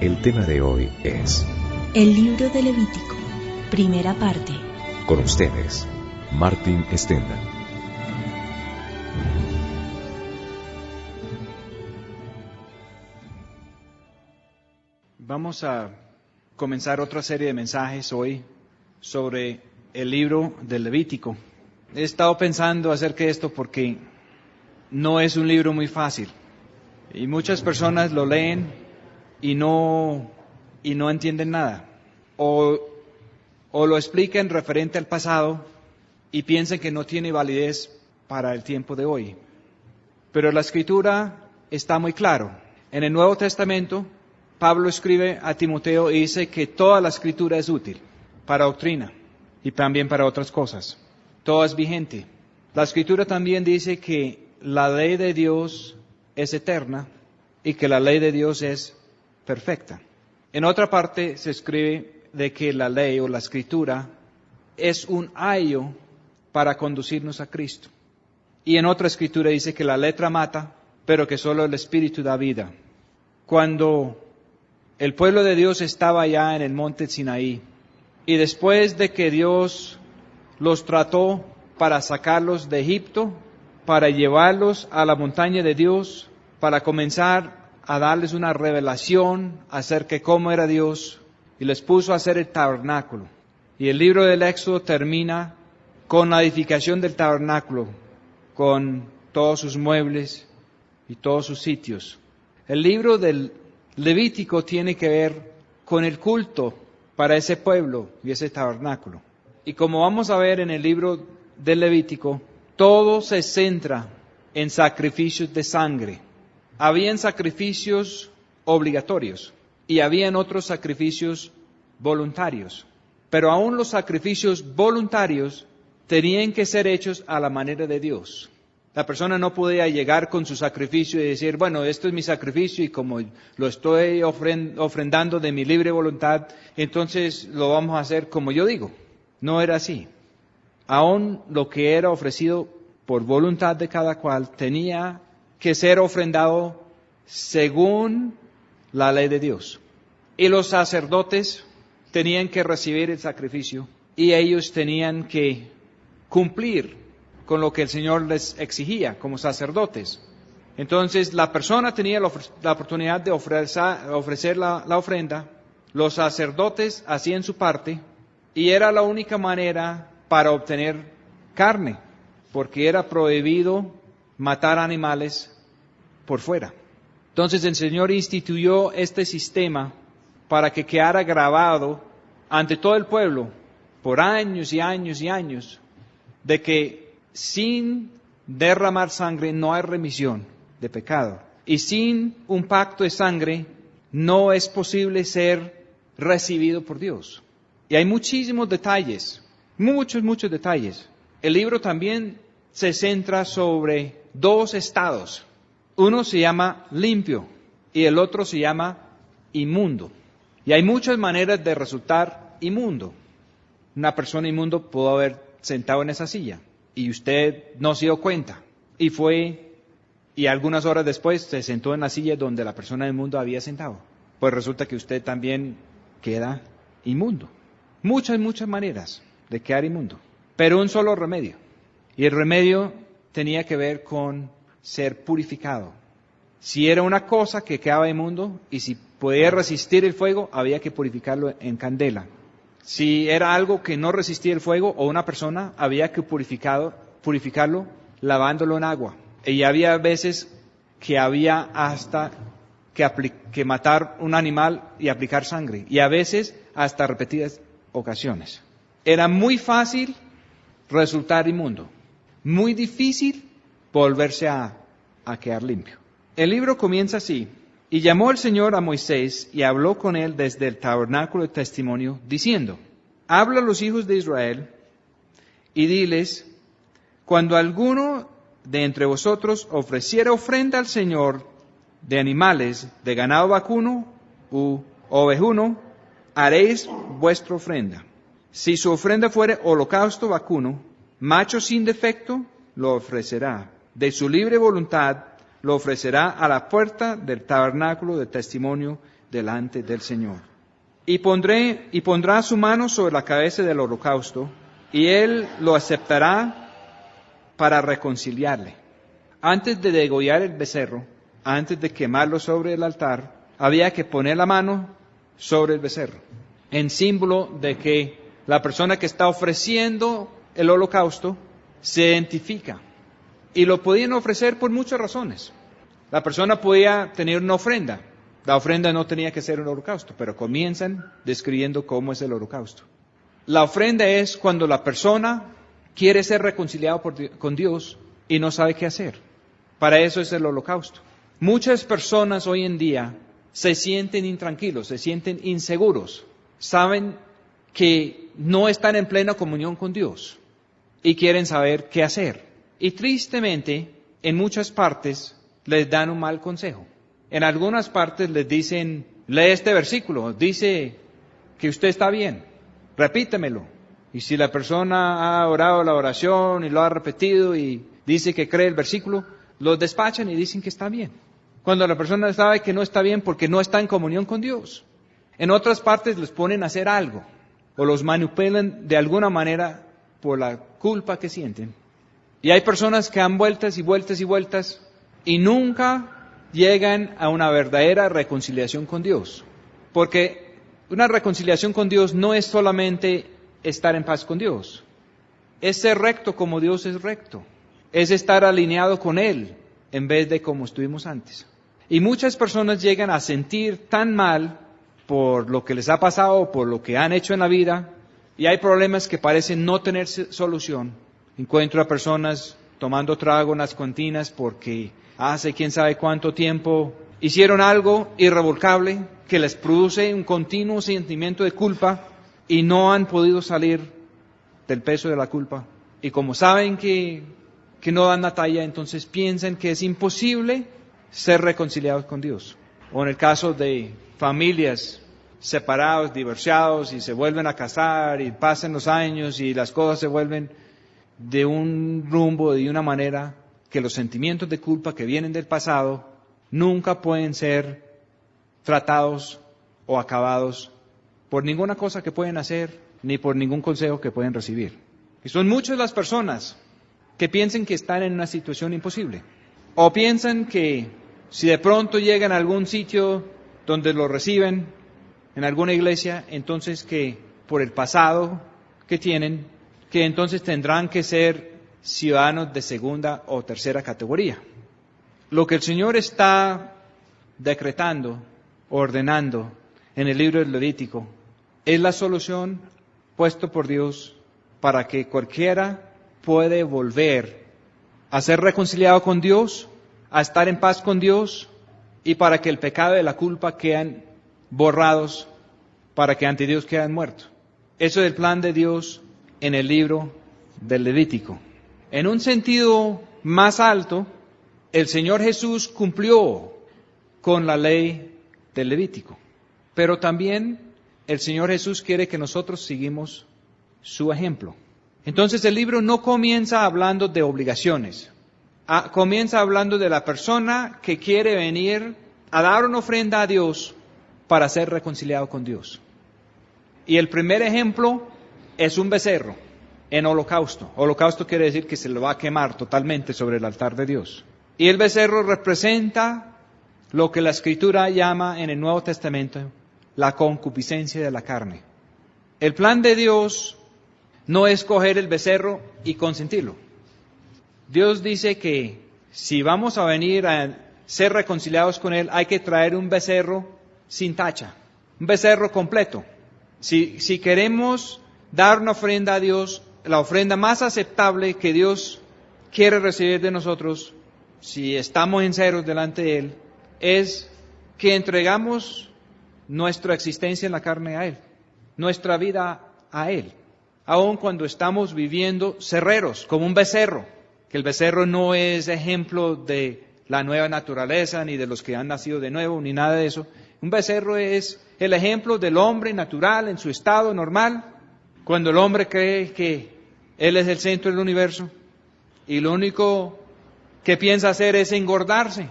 El tema de hoy es El libro de Levítico, primera parte. Con ustedes, Martín Estenda. Vamos a comenzar otra serie de mensajes hoy sobre el libro del Levítico. He estado pensando acerca de esto porque no es un libro muy fácil y muchas personas lo leen y no entienden nada o lo explican referente al pasado y piensan que no tiene validez para el tiempo de hoy. Pero la Escritura está muy claro. En el Nuevo Testamento, Pablo escribe a Timoteo y dice que toda la Escritura es útil para doctrina y también para otras cosas. Todo es vigente. La Escritura también dice que la ley de Dios es eterna y que la ley de Dios es perfecta. En otra parte se escribe de que la ley o la Escritura es un ayo para conducirnos a Cristo. Y en otra Escritura dice que la letra mata, pero que solo el Espíritu da vida. Cuando el pueblo de Dios estaba allá en el monte Sinaí, y después de que Dios los trató para sacarlos de Egipto, para llevarlos a la montaña de Dios, para comenzar a darles una revelación acerca de cómo era Dios, y les puso a hacer el tabernáculo. Y el libro del Éxodo termina con la edificación del tabernáculo, con todos sus muebles y todos sus sitios. El libro del Levítico tiene que ver con el culto para ese pueblo y ese tabernáculo. Y como vamos a ver en el libro del Levítico, todo se centra en sacrificios de sangre. Habían sacrificios obligatorios y habían otros sacrificios voluntarios. Pero aún los sacrificios voluntarios tenían que ser hechos a la manera de Dios. La persona no podía llegar con su sacrificio y decir, bueno, esto es mi sacrificio y como lo estoy ofrendando de mi libre voluntad, entonces lo vamos a hacer como yo digo. No era así. Aún lo que era ofrecido por voluntad de cada cual tenía que ser ofrendado según la ley de Dios. Y los sacerdotes tenían que recibir el sacrificio y ellos tenían que cumplir con lo que el Señor les exigía como sacerdotes. Entonces la persona tenía la oportunidad de ofrecer la ofrenda, los sacerdotes hacían su parte y era la única manera para obtener carne, porque era prohibido matar animales por fuera. Entonces el Señor instituyó este sistema para que quedara grabado ante todo el pueblo por años y años y años, de que sin derramar sangre no hay remisión de pecado. Y sin un pacto de sangre no es posible ser recibido por Dios. Y hay muchísimos detalles, muchos detalles. El libro también se centra sobre dos estados. Uno se llama limpio y el otro se llama inmundo. Y hay muchas maneras de resultar inmundo. Una persona inmundo pudo haber sentado en esa silla y usted no se dio cuenta y fue y algunas horas después se sentó en la silla donde la persona inmundo había sentado. Pues resulta que usted también queda inmundo. Muchas maneras de quedar inmundo, pero un solo remedio. Y el remedio tenía que ver con ser purificado. Si era una cosa que quedaba inmundo y si podía resistir el fuego, había que purificarlo en candela. Si era algo que no resistía el fuego o una persona, había que purificarlo lavándolo en agua. Y había veces que había hasta que matar un animal y aplicar sangre. Y a veces hasta repetidas ocasiones. Era muy fácil resultar inmundo. Muy difícil volverse a quedar limpio. El libro comienza así. Y llamó el Señor a Moisés y habló con él desde el tabernáculo de testimonio, diciendo, habla a los hijos de Israel y diles, cuando alguno de entre vosotros ofreciera ofrenda al Señor de animales, de ganado vacuno u ovejuno, haréis vuestra ofrenda. Si su ofrenda fuere holocausto vacuno, macho sin defecto, lo ofrecerá. De su libre voluntad lo ofrecerá a la puerta del tabernáculo de testimonio delante del Señor. Y pondrá su mano sobre la cabeza del holocausto, y él lo aceptará para reconciliarle. Antes de degollar el becerro, antes de quemarlo sobre el altar, había que poner la mano sobre el becerro, en símbolo de que la persona que está ofreciendo el holocausto se identifica. Y lo podían ofrecer por muchas razones. La persona podía tener una ofrenda. La ofrenda no tenía que ser un holocausto, pero comienzan describiendo cómo es el holocausto. La ofrenda es cuando la persona quiere ser reconciliado con Dios y no sabe qué hacer. Para eso es el holocausto. Muchas personas hoy en día se sienten intranquilos, se sienten inseguros, saben que no están en plena comunión con Dios y quieren saber qué hacer. Y tristemente, en muchas partes les dan un mal consejo. En algunas partes les dicen, lee este versículo, dice que usted está bien, repítemelo. Y si la persona ha orado la oración y lo ha repetido y dice que cree el versículo, los despachan y dicen que está bien. Cuando la persona sabe que no está bien porque no está en comunión con Dios. En otras partes les ponen a hacer algo o los manipulan de alguna manera por la culpa que sienten. Y hay personas que dan vueltas y vueltas y vueltas y nunca llegan a una verdadera reconciliación con Dios. Porque una reconciliación con Dios no es solamente estar en paz con Dios. Es ser recto como Dios es recto. Es estar alineado con Él en vez de como estuvimos antes. Y muchas personas llegan a sentir tan mal por lo que les ha pasado, por lo que han hecho en la vida, y hay problemas que parecen no tener solución. Encuentro a personas tomando trago en las cantinas porque hace quién sabe cuánto tiempo hicieron algo irrevocable que les produce un continuo sentimiento de culpa y no han podido salir del peso de la culpa. Y como saben que no dan la talla, entonces piensan que es imposible ser reconciliados con Dios. O en el caso de familias separados, divorciados, y se vuelven a casar, y pasan los años, y las cosas se vuelven de un rumbo, de una manera, que los sentimientos de culpa que vienen del pasado nunca pueden ser tratados o acabados por ninguna cosa que pueden hacer, ni por ningún consejo que pueden recibir. Y son muchas las personas que piensan que están en una situación imposible, o piensan que si de pronto llegan a algún sitio donde lo reciben, en alguna iglesia, entonces que por el pasado que tienen, que entonces tendrán que ser ciudadanos de segunda o tercera categoría. Lo que el Señor está decretando, ordenando en el libro del Levítico, es la solución puesta por Dios para que cualquiera puede volver a ser reconciliado con Dios, a estar en paz con Dios, y para que el pecado y la culpa queden borrados, para que ante Dios queden muertos. Eso es el plan de Dios en el libro del Levítico. En un sentido más alto, el Señor Jesús cumplió con la ley del Levítico, pero también el Señor Jesús quiere que nosotros sigamos su ejemplo. Entonces el libro no comienza hablando de obligaciones, comienza hablando de la persona que quiere venir a dar una ofrenda a Dios para ser reconciliado con Dios. Y el primer ejemplo es un becerro en holocausto. Holocausto quiere decir que se lo va a quemar totalmente sobre el altar de Dios. Y el becerro representa lo que la Escritura llama en el Nuevo Testamento la concupiscencia de la carne. El plan de Dios no es coger el becerro y consentirlo. Dios dice que si vamos a venir a ser reconciliados con Él, hay que traer un becerro sin tacha, un becerro completo. Si queremos dar una ofrenda a Dios, la ofrenda más aceptable que Dios quiere recibir de nosotros, si estamos sinceros delante de Él, es que entregamos nuestra existencia en la carne a Él, nuestra vida a Él, aun cuando estamos viviendo cerreros, como un becerro, que el becerro no es ejemplo de la nueva naturaleza, ni de los que han nacido de nuevo, ni nada de eso. Un becerro es el ejemplo del hombre natural en su estado normal, cuando el hombre cree que él es el centro del universo y lo único que piensa hacer es engordarse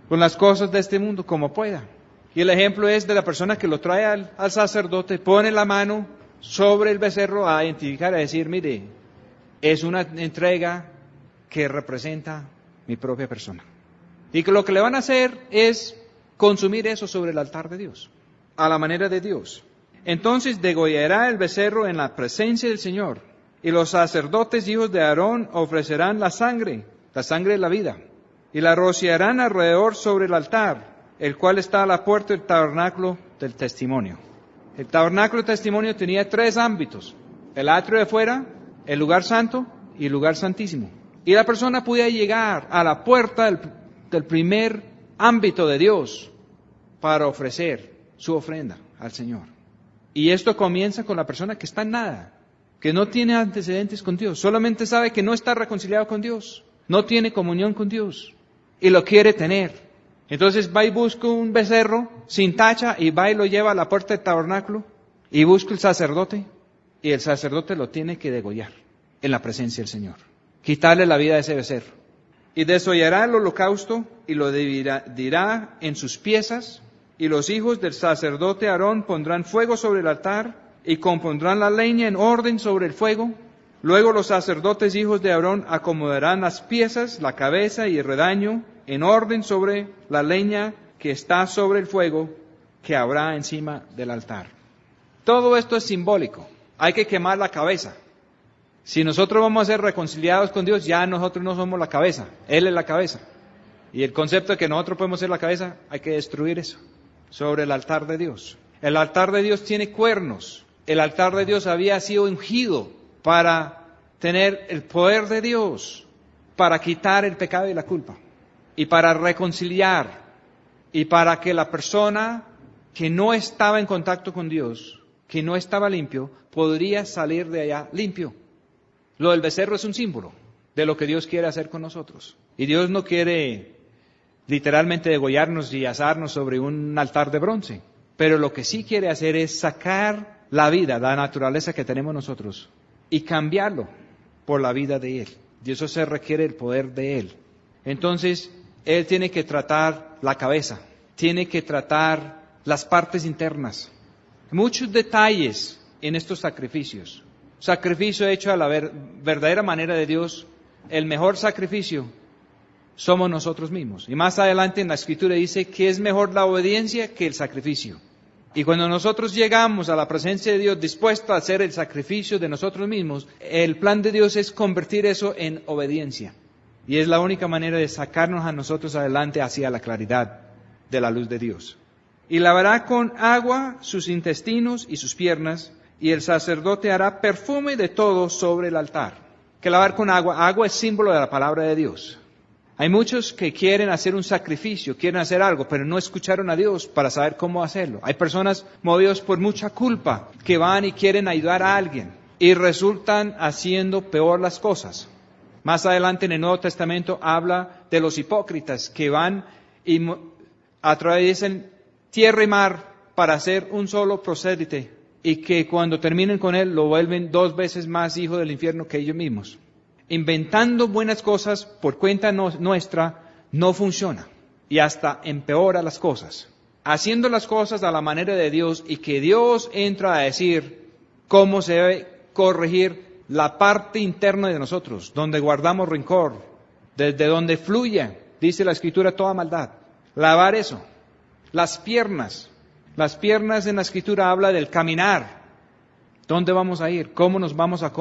con las cosas de este mundo como pueda. Y el ejemplo es de la persona que lo trae al sacerdote, pone la mano sobre el becerro a identificar, a decir, mire, es una entrega que representa mi propia persona. Y que lo que le van a hacer es consumir eso sobre el altar de Dios, a la manera de Dios. Entonces degollará el becerro en la presencia del Señor, y los sacerdotes hijos de Aarón ofrecerán la sangre de la vida, y la rociarán alrededor sobre el altar, el cual está a la puerta del tabernáculo del testimonio. El tabernáculo del testimonio tenía 3 ámbitos: el atrio de afuera, el lugar santo y el lugar santísimo. Y la persona podía llegar a la puerta del primer ámbito de Dios para ofrecer su ofrenda al Señor. Y esto comienza con la persona que está en nada, que no tiene antecedentes con Dios, solamente sabe que no está reconciliado con Dios, no tiene comunión con Dios y lo quiere tener. Entonces va y busca un becerro sin tacha y va y lo lleva a la puerta del tabernáculo y busca el sacerdote, y el sacerdote lo tiene que degollar en la presencia del Señor, quitarle la vida a ese becerro. Y desollará el holocausto y lo dividirá en sus piezas, y los hijos del sacerdote Aarón pondrán fuego sobre el altar y compondrán la leña en orden sobre el fuego. Luego los sacerdotes hijos de Aarón acomodarán las piezas, la cabeza y el redaño en orden sobre la leña que está sobre el fuego que habrá encima del altar. Todo esto es simbólico. Hay que quemar la cabeza. Si nosotros vamos a ser reconciliados con Dios, ya nosotros no somos la cabeza, Él es la cabeza. Y el concepto de que nosotros podemos ser la cabeza, hay que destruir eso sobre el altar de Dios. El altar de Dios tiene cuernos. El altar de Dios había sido ungido para tener el poder de Dios, para quitar el pecado y la culpa, y para reconciliar, y para que la persona que no estaba en contacto con Dios, que no estaba limpio, podría salir de allá limpio. Lo del becerro es un símbolo de lo que Dios quiere hacer con nosotros. Y Dios no quiere literalmente degollarnos y asarnos sobre un altar de bronce, pero lo que sí quiere hacer es sacar la vida, la naturaleza que tenemos nosotros, y cambiarlo por la vida de Él. Y eso se requiere el poder de Él. Entonces, Él tiene que tratar la cabeza, tiene que tratar las partes internas. Muchos detalles en estos sacrificios. Sacrificio hecho a la verdadera manera de Dios, el mejor sacrificio somos nosotros mismos. Y más adelante en la Escritura dice que es mejor la obediencia que el sacrificio. Y cuando nosotros llegamos a la presencia de Dios dispuestos a hacer el sacrificio de nosotros mismos, el plan de Dios es convertir eso en obediencia. Y es la única manera de sacarnos a nosotros adelante hacia la claridad de la luz de Dios. Y lavará con agua sus intestinos y sus piernas, y el sacerdote hará perfume de todo sobre el altar. Que lavar con agua, agua es símbolo de la palabra de Dios. Hay muchos que quieren hacer un sacrificio, quieren hacer algo, pero no escucharon a Dios para saber cómo hacerlo. Hay personas movidas por mucha culpa que van y quieren ayudar a alguien y resultan haciendo peor las cosas. Más adelante en el Nuevo Testamento habla de los hipócritas que van y atraviesan tierra y mar para hacer un solo prosélite y que cuando terminen con él lo vuelven 2 veces más hijo del infierno que ellos mismos. Inventando buenas cosas por cuenta nuestra no funciona y hasta empeora las cosas. Haciendo las cosas a la manera de Dios y que Dios entra a decir cómo se debe corregir la parte interna de nosotros, donde guardamos rencor, desde donde fluye, dice la Escritura, toda maldad. Lavar eso. Las piernas en la Escritura habla del caminar. ¿Dónde vamos a ir? ¿Cómo nos vamos a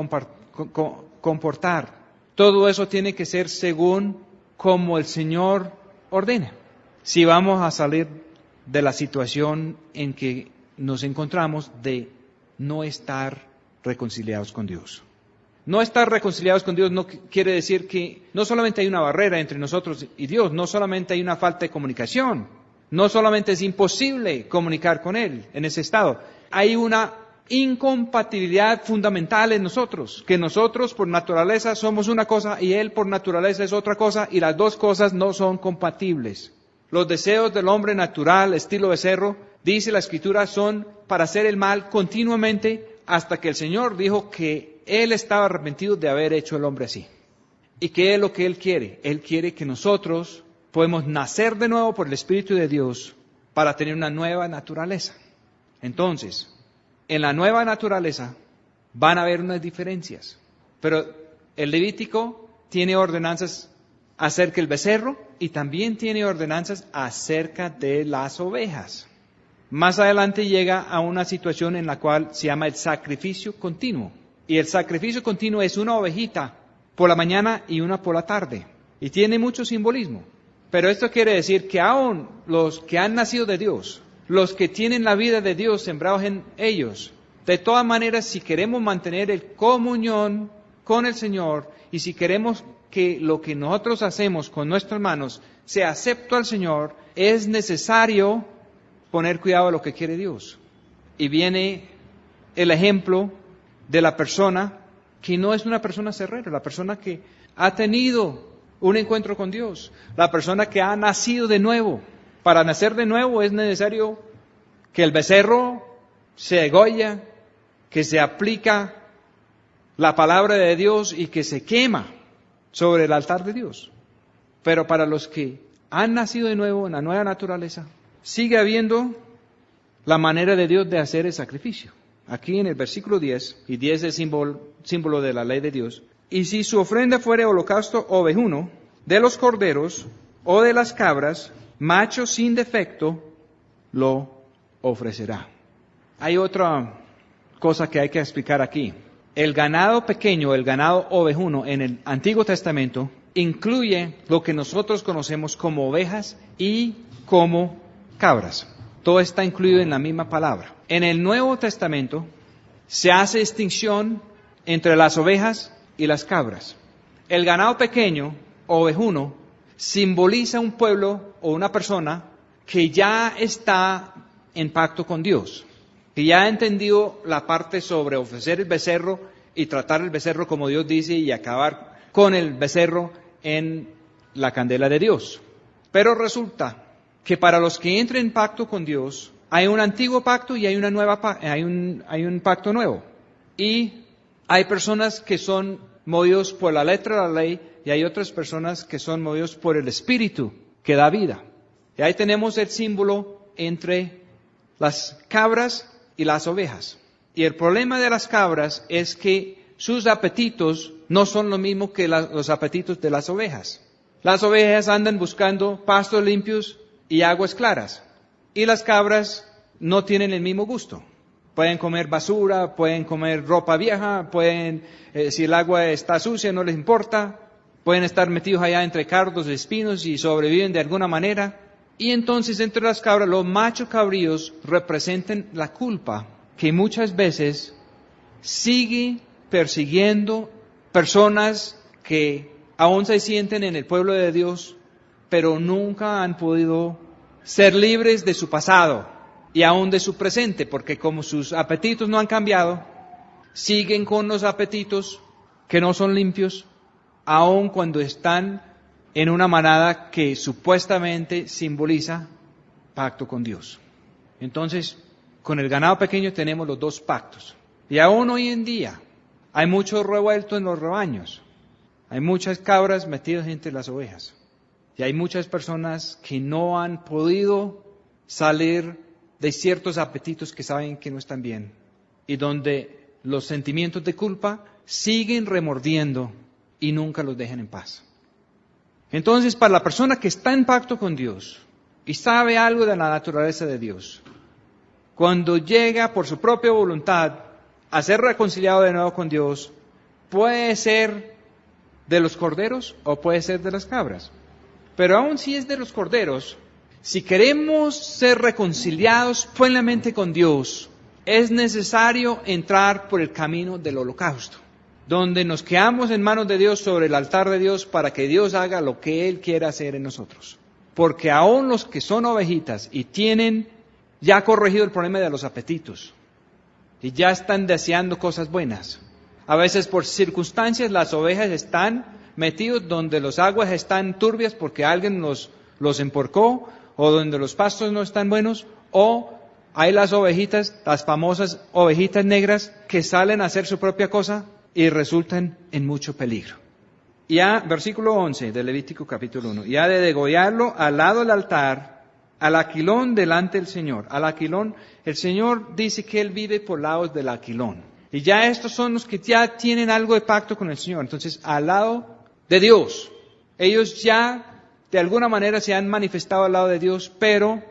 comportar? Todo eso tiene que ser según como el Señor ordena. Si vamos a salir de la situación en que nos encontramos de no estar reconciliados con Dios. No estar reconciliados con Dios no quiere decir que no solamente hay una barrera entre nosotros y Dios, no solamente hay una falta de comunicación, no solamente es imposible comunicar con Él en ese estado, hay una incompatibilidad fundamental en nosotros, que nosotros por naturaleza somos una cosa y Él por naturaleza es otra cosa y las dos cosas no son compatibles. Los deseos del hombre natural, estilo becerro, dice la Escritura, son para hacer el mal continuamente hasta que el Señor dijo que Él estaba arrepentido de haber hecho el hombre así. ¿Y qué es lo que Él quiere? Él quiere que nosotros podemos nacer de nuevo por el Espíritu de Dios para tener una nueva naturaleza. Entonces, en la nueva naturaleza van a haber unas diferencias, pero el Levítico tiene ordenanzas acerca del becerro y también tiene ordenanzas acerca de las ovejas. Más adelante llega a una situación en la cual se llama el sacrificio continuo. Y el sacrificio continuo es una ovejita por la mañana y una por la tarde. Y tiene mucho simbolismo. Pero esto quiere decir que aún los que han nacido de Dios, los que tienen la vida de Dios sembrados en ellos, de todas maneras, si queremos mantener el comunión con el Señor y si queremos que lo que nosotros hacemos con nuestras manos sea acepto al Señor, es necesario poner cuidado a lo que quiere Dios. Y viene el ejemplo de la persona que no es una persona cerrera, la persona que ha tenido un encuentro con Dios, la persona que ha nacido de nuevo. Para nacer de nuevo es necesario que el becerro se degolla, que se aplica la palabra de Dios y que se quema sobre el altar de Dios. Pero para los que han nacido de nuevo en la nueva naturaleza, sigue habiendo la manera de Dios de hacer el sacrificio. Aquí en el versículo 10, y 10 es símbolo de la ley de Dios. Y si su ofrenda fuere holocausto ovejuno, de los corderos o de las cabras, macho sin defecto, lo ofrecerá. Hay otra cosa que hay que explicar aquí. El ganado pequeño, el ganado ovejuno en el Antiguo Testamento, incluye lo que nosotros conocemos como ovejas y como cabras. Todo está incluido en la misma palabra. En el Nuevo Testamento se hace distinción entre las ovejas y las cabras. El ganado pequeño, ovejuno, simboliza un pueblo o una persona que ya está en pacto con Dios, que ya ha entendido la parte sobre ofrecer el becerro y tratar el becerro como Dios dice y acabar con el becerro en la candela de Dios. Pero resulta que para los que entren en pacto con Dios, hay un antiguo pacto y hay un pacto nuevo. Y hay personas que son movidos por la letra de la ley y hay otras personas que son movidos por el Espíritu que da vida. Y ahí tenemos el símbolo entre las cabras y las ovejas. Y el problema de las cabras es que sus apetitos no son lo mismo que los apetitos de las ovejas. Las ovejas andan buscando pastos limpios y aguas claras. Y las cabras no tienen el mismo gusto. Pueden comer basura, pueden comer ropa vieja, si el agua está sucia no les importa, pueden estar metidos allá entre cardos y espinos y sobreviven de alguna manera. Y entonces entre las cabras, los machos cabríos representan la culpa que muchas veces sigue persiguiendo personas que aún se sienten en el pueblo de Dios, pero nunca han podido ser libres de su pasado y aún de su presente, porque como sus apetitos no han cambiado, siguen con los apetitos que no son limpios, aun cuando están en una manada que supuestamente simboliza pacto con Dios. Entonces, con el ganado pequeño tenemos los dos pactos. Y aún hoy en día hay mucho revuelto en los rebaños. Hay muchas cabras metidas entre las ovejas. Y hay muchas personas que no han podido salir de ciertos apetitos que saben que no están bien. Y donde los sentimientos de culpa siguen remordiendo y nunca los dejan en paz. Entonces, para la persona que está en pacto con Dios y sabe algo de la naturaleza de Dios, cuando llega por su propia voluntad a ser reconciliado de nuevo con Dios, puede ser de los corderos o puede ser de las cabras. Pero aun si es de los corderos, si queremos ser reconciliados plenamente con Dios, es necesario entrar por el camino del holocausto, donde nos quedamos en manos de Dios sobre el altar de Dios para que Dios haga lo que Él quiera hacer en nosotros. Porque aún los que son ovejitas y tienen ya corregido el problema de los apetitos y ya están deseando cosas buenas, a veces por circunstancias las ovejas están metidos donde las aguas están turbias porque alguien los emporcó, o donde los pastos no están buenos, o hay las ovejitas, las famosas ovejitas negras que salen a hacer su propia cosa y resultan en mucho peligro. Ya, versículo 11 de Levítico capítulo 1, y ha de degollarlo al lado del altar al aquilón delante del Señor. Al aquilón, el Señor dice que Él vive por lados del aquilón. Y ya estos son los que ya tienen algo de pacto con el Señor. Entonces, al lado de Dios. Ellos ya, de alguna manera, se han manifestado al lado de Dios, pero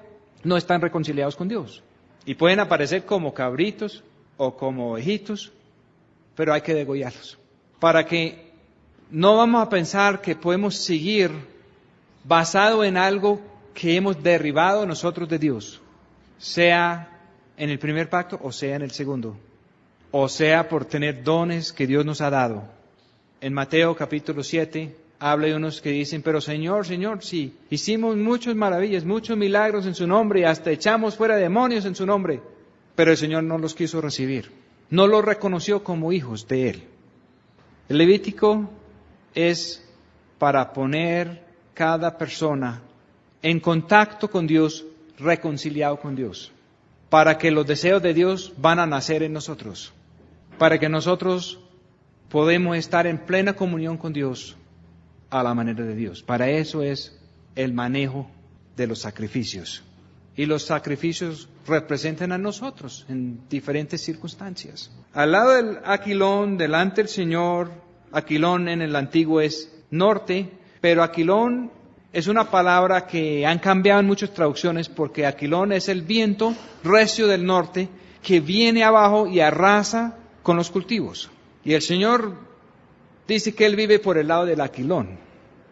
no están reconciliados con Dios. Y pueden aparecer como cabritos o como ovejitos, pero hay que degollarlos. Para que no vamos a pensar que podemos seguir basado en algo que hemos derribado nosotros de Dios, sea en el primer pacto o sea en el segundo, o sea por tener dones que Dios nos ha dado. En Mateo capítulo 7 habla de unos que dicen, pero Señor, Señor, sí, hicimos muchas maravillas, muchos milagros en su nombre y hasta echamos fuera demonios en su nombre, pero el Señor no los quiso recibir, no los reconoció como hijos de Él. El Levítico es para poner cada persona en contacto con Dios, reconciliado con Dios, para que los deseos de Dios van a nacer en nosotros, para que nosotros podemos estar en plena comunión con Dios a la manera de Dios. Para eso es el manejo de los sacrificios. Y los sacrificios representan a nosotros en diferentes circunstancias. Al lado del aquilón, delante del Señor, aquilón en el antiguo es norte, pero aquilón es una palabra que han cambiado en muchas traducciones porque aquilón es el viento recio del norte que viene abajo y arrasa con los cultivos. Y el Señor dice que Él vive por el lado del aquilón.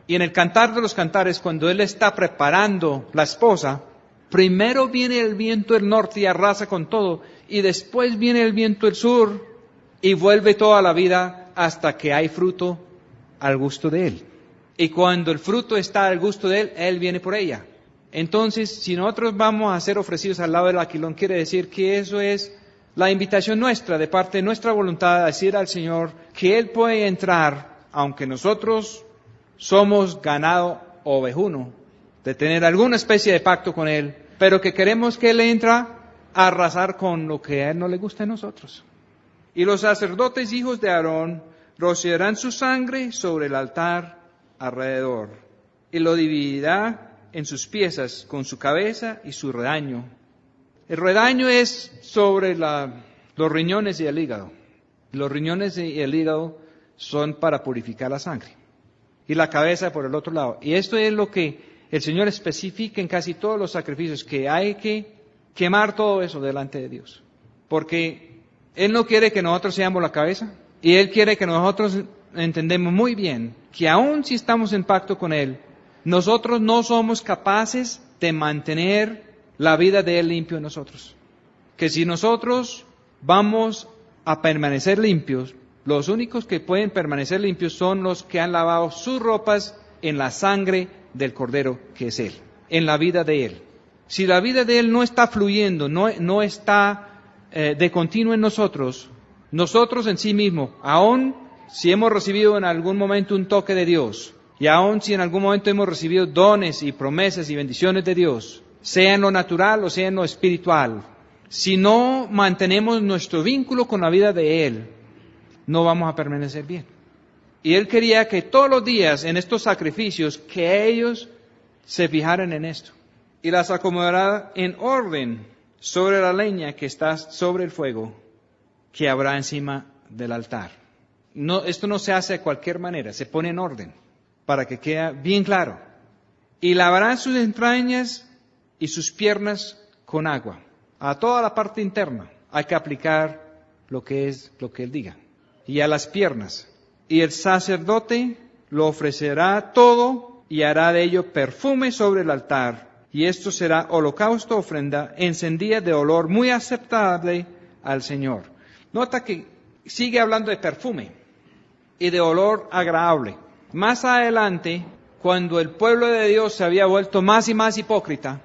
Y en el Cantar de los Cantares, cuando Él está preparando la esposa, primero viene el viento del norte y arrasa con todo, y después viene el viento del sur y vuelve toda la vida hasta que hay fruto al gusto de Él. Y cuando el fruto está al gusto de Él, Él viene por ella. Entonces, si nosotros vamos a ser ofrecidos al lado del aquilón, quiere decir que eso es la invitación nuestra, de parte de nuestra voluntad, a decir al Señor que Él puede entrar, aunque nosotros somos ganado ovejuno, de tener alguna especie de pacto con Él, pero que queremos que Él entra a arrasar con lo que a Él no le gusta a nosotros. Y los sacerdotes hijos de Aarón rociarán su sangre sobre el altar alrededor, y lo dividirá en sus piezas con su cabeza y su redaño. El redaño es sobre los riñones y el hígado. Los riñones y el hígado son para purificar la sangre. Y la cabeza por el otro lado. Y esto es lo que el Señor especifica en casi todos los sacrificios, que hay que quemar todo eso delante de Dios. Porque Él no quiere que nosotros seamos la cabeza, y Él quiere que nosotros entendemos muy bien que aun si estamos en pacto con Él, nosotros no somos capaces de mantener la vida de Él limpio en nosotros. Que si nosotros vamos a permanecer limpios, los únicos que pueden permanecer limpios son los que han lavado sus ropas en la sangre del Cordero, que es Él, en la vida de Él. Si la vida de Él no está fluyendo, no está de continuo en nosotros, nosotros en sí mismos, aun si hemos recibido en algún momento un toque de Dios, y aun si en algún momento hemos recibido dones y promesas y bendiciones de Dios, sea en lo natural o sea en lo espiritual, si no mantenemos nuestro vínculo con la vida de Él, no vamos a permanecer bien. Y Él quería que todos los días en estos sacrificios, que ellos se fijaran en esto. Y las acomodará en orden sobre la leña que está sobre el fuego, que habrá encima del altar. No, esto no se hace de cualquier manera, se pone en orden, para que quede bien claro. Y lavarán sus entrañas y sus piernas con agua. A toda la parte interna hay que aplicar lo que Él diga. Y a las piernas. Y el sacerdote lo ofrecerá todo y hará de ello perfume sobre el altar. Y esto será holocausto, ofrenda encendida de olor muy aceptable al Señor. Nota que sigue hablando de perfume y de olor agradable. Más adelante, cuando el pueblo de Dios se había vuelto más y más hipócrita,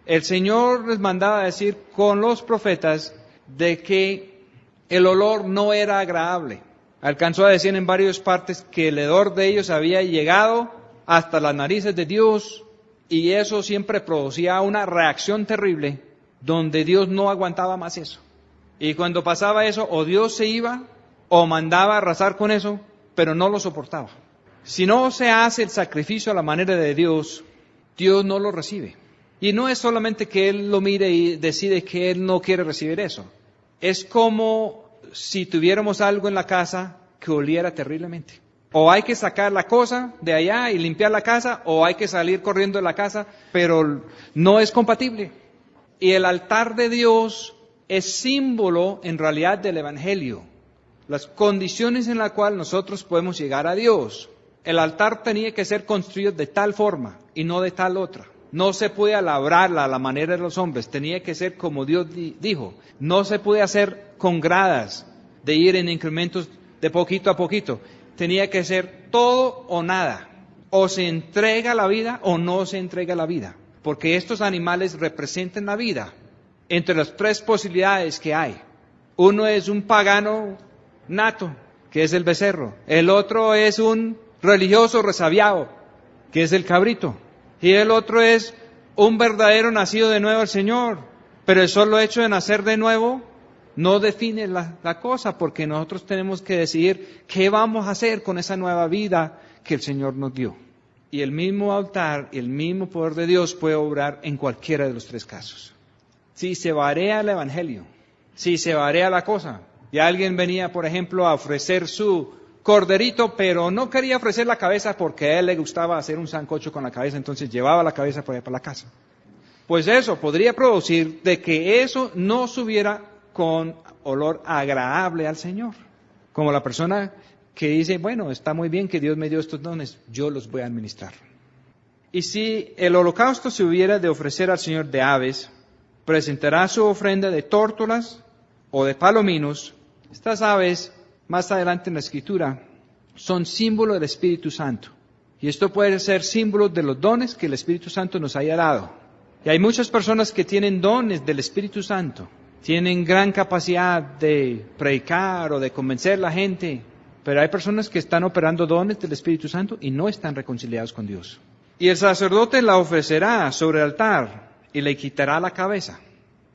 el Señor les mandaba decir con los profetas de que el olor no era agradable. Alcanzó a decir en varias partes que el hedor de ellos había llegado hasta las narices de Dios, y eso siempre producía una reacción terrible donde Dios no aguantaba más eso. Y cuando pasaba eso, o Dios se iba o mandaba arrasar con eso, pero no lo soportaba. Si no se hace el sacrificio a la manera de Dios, Dios no lo recibe. Y no es solamente que Él lo mire y decide que Él no quiere recibir eso. Es como si tuviéramos algo en la casa que oliera terriblemente. O hay que sacar la cosa de allá y limpiar la casa, o hay que salir corriendo de la casa, pero no es compatible. Y el altar de Dios es símbolo en realidad del Evangelio. Las condiciones en las cuales nosotros podemos llegar a Dios. El altar tenía que ser construido de tal forma y no de tal otra. No se puede labrarla a la manera de los hombres, tenía que ser como Dios dijo. No se puede hacer con gradas, de ir en incrementos de poquito a poquito. Tenía que ser todo o nada. O se entrega la vida o no se entrega la vida. Porque estos animales representan la vida. Entre las tres posibilidades que hay. Uno es un pagano nato, que es el becerro. El otro es un religioso resabiado, que es el cabrito. Y el otro es un verdadero nacido de nuevo al Señor. Pero el solo hecho de nacer de nuevo no define la cosa, porque nosotros tenemos que decidir qué vamos a hacer con esa nueva vida que el Señor nos dio. Y el mismo altar y el mismo poder de Dios puede obrar en cualquiera de los tres casos. Si se varía el Evangelio, si se varía la cosa, y alguien venía, por ejemplo, a ofrecer su corderito, pero no quería ofrecer la cabeza porque a él le gustaba hacer un sancocho con la cabeza, entonces llevaba la cabeza para la casa. Pues eso podría producir de que eso no subiera con olor agradable al Señor. Como la persona que dice, bueno, está muy bien que Dios me dio estos dones, yo los voy a administrar. Y si el holocausto se hubiera de ofrecer al Señor de aves, presentará su ofrenda de tórtolas o de palominos. Estas aves, más adelante en la Escritura, son símbolo del Espíritu Santo. Y esto puede ser símbolo de los dones que el Espíritu Santo nos haya dado. Y hay muchas personas que tienen dones del Espíritu Santo. Tienen gran capacidad de predicar o de convencer a la gente. Pero hay personas que están operando dones del Espíritu Santo y no están reconciliados con Dios. Y el sacerdote la ofrecerá sobre el altar y le quitará la cabeza.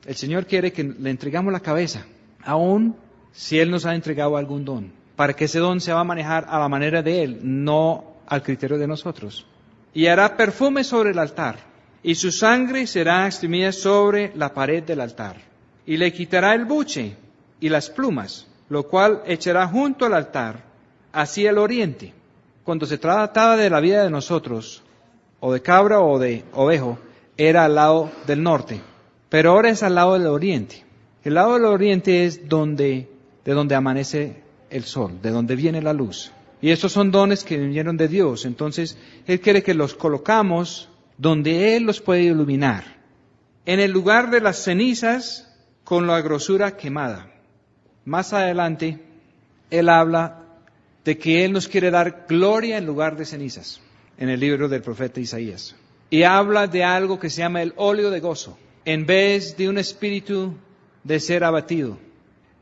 El Señor quiere que le entregamos la cabeza, aun si Él nos ha entregado algún don, para que ese don se va a manejar a la manera de Él, no al criterio de nosotros. Y hará perfume sobre el altar, y su sangre será extendida sobre la pared del altar. Y le quitará el buche y las plumas, lo cual echará junto al altar, hacia el oriente. Cuando se trataba de la vida de nosotros, o de cabra o de ovejo, era al lado del norte, pero ahora es al lado del oriente. El lado del oriente es de donde amanece el sol, de donde viene la luz. Y estos son dones que vinieron de Dios, entonces Él quiere que los colocamos donde Él los puede iluminar. En el lugar de las cenizas, con la grosura quemada. Más adelante, Él habla de que Él nos quiere dar gloria en lugar de cenizas, en el libro del profeta Isaías. Y habla de algo que se llama el óleo de gozo, en vez de un espíritu de ser abatido.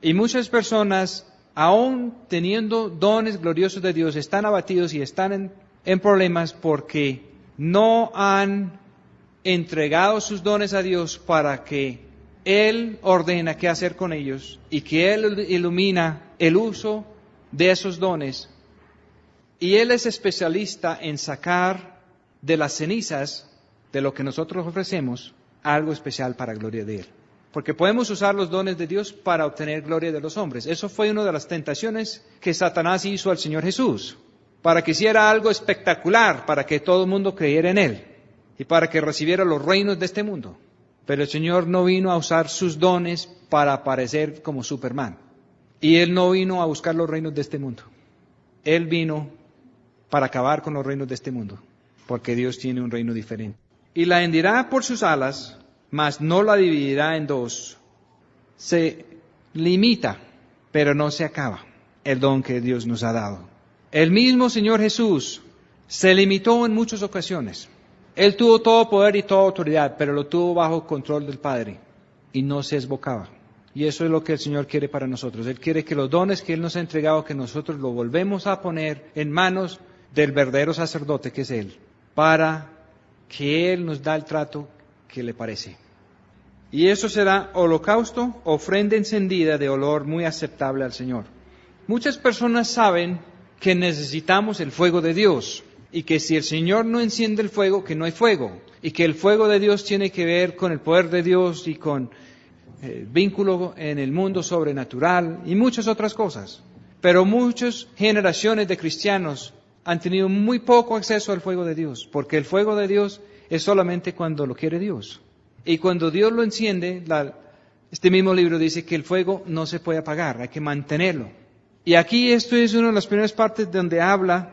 Y muchas personas, aún teniendo dones gloriosos de Dios, están abatidos y están en problemas porque no han entregado sus dones a Dios para que Él ordena qué hacer con ellos y que Él ilumina el uso de esos dones. Y Él es especialista en sacar de las cenizas de lo que nosotros ofrecemos algo especial para gloria de Él. Porque podemos usar los dones de Dios para obtener gloria de los hombres. Eso fue una de las tentaciones que Satanás hizo al Señor Jesús, para que hiciera algo espectacular, para que todo el mundo creyera en Él y para que recibiera los reinos de este mundo. Pero el Señor no vino a usar sus dones para aparecer como Superman. Y Él no vino a buscar los reinos de este mundo. Él vino para acabar con los reinos de este mundo, porque Dios tiene un reino diferente. Y la hendirá por sus alas, mas no la dividirá en dos. Se limita, pero no se acaba el don que Dios nos ha dado. El mismo Señor Jesús se limitó en muchas ocasiones. Él tuvo todo poder y toda autoridad, pero lo tuvo bajo control del Padre y no se desbocaba. Y eso es lo que el Señor quiere para nosotros. Él quiere que los dones que Él nos ha entregado, que nosotros lo volvemos a poner en manos del verdadero sacerdote que es Él, para que Él nos da el trato que le parece. Y eso será holocausto, ofrenda encendida de olor muy aceptable al Señor. Muchas personas saben que necesitamos el fuego de Dios, Y que si el Señor no enciende el fuego, que no hay fuego. Y que el fuego de Dios tiene que ver con el poder de Dios y con el vínculo en el mundo sobrenatural y muchas otras cosas. Pero muchas generaciones de cristianos han tenido muy poco acceso al fuego de Dios, porque el fuego de Dios es solamente cuando lo quiere Dios. Y cuando Dios lo enciende, este mismo libro dice que el fuego no se puede apagar, hay que mantenerlo. Y aquí esto es una de las primeras partes donde habla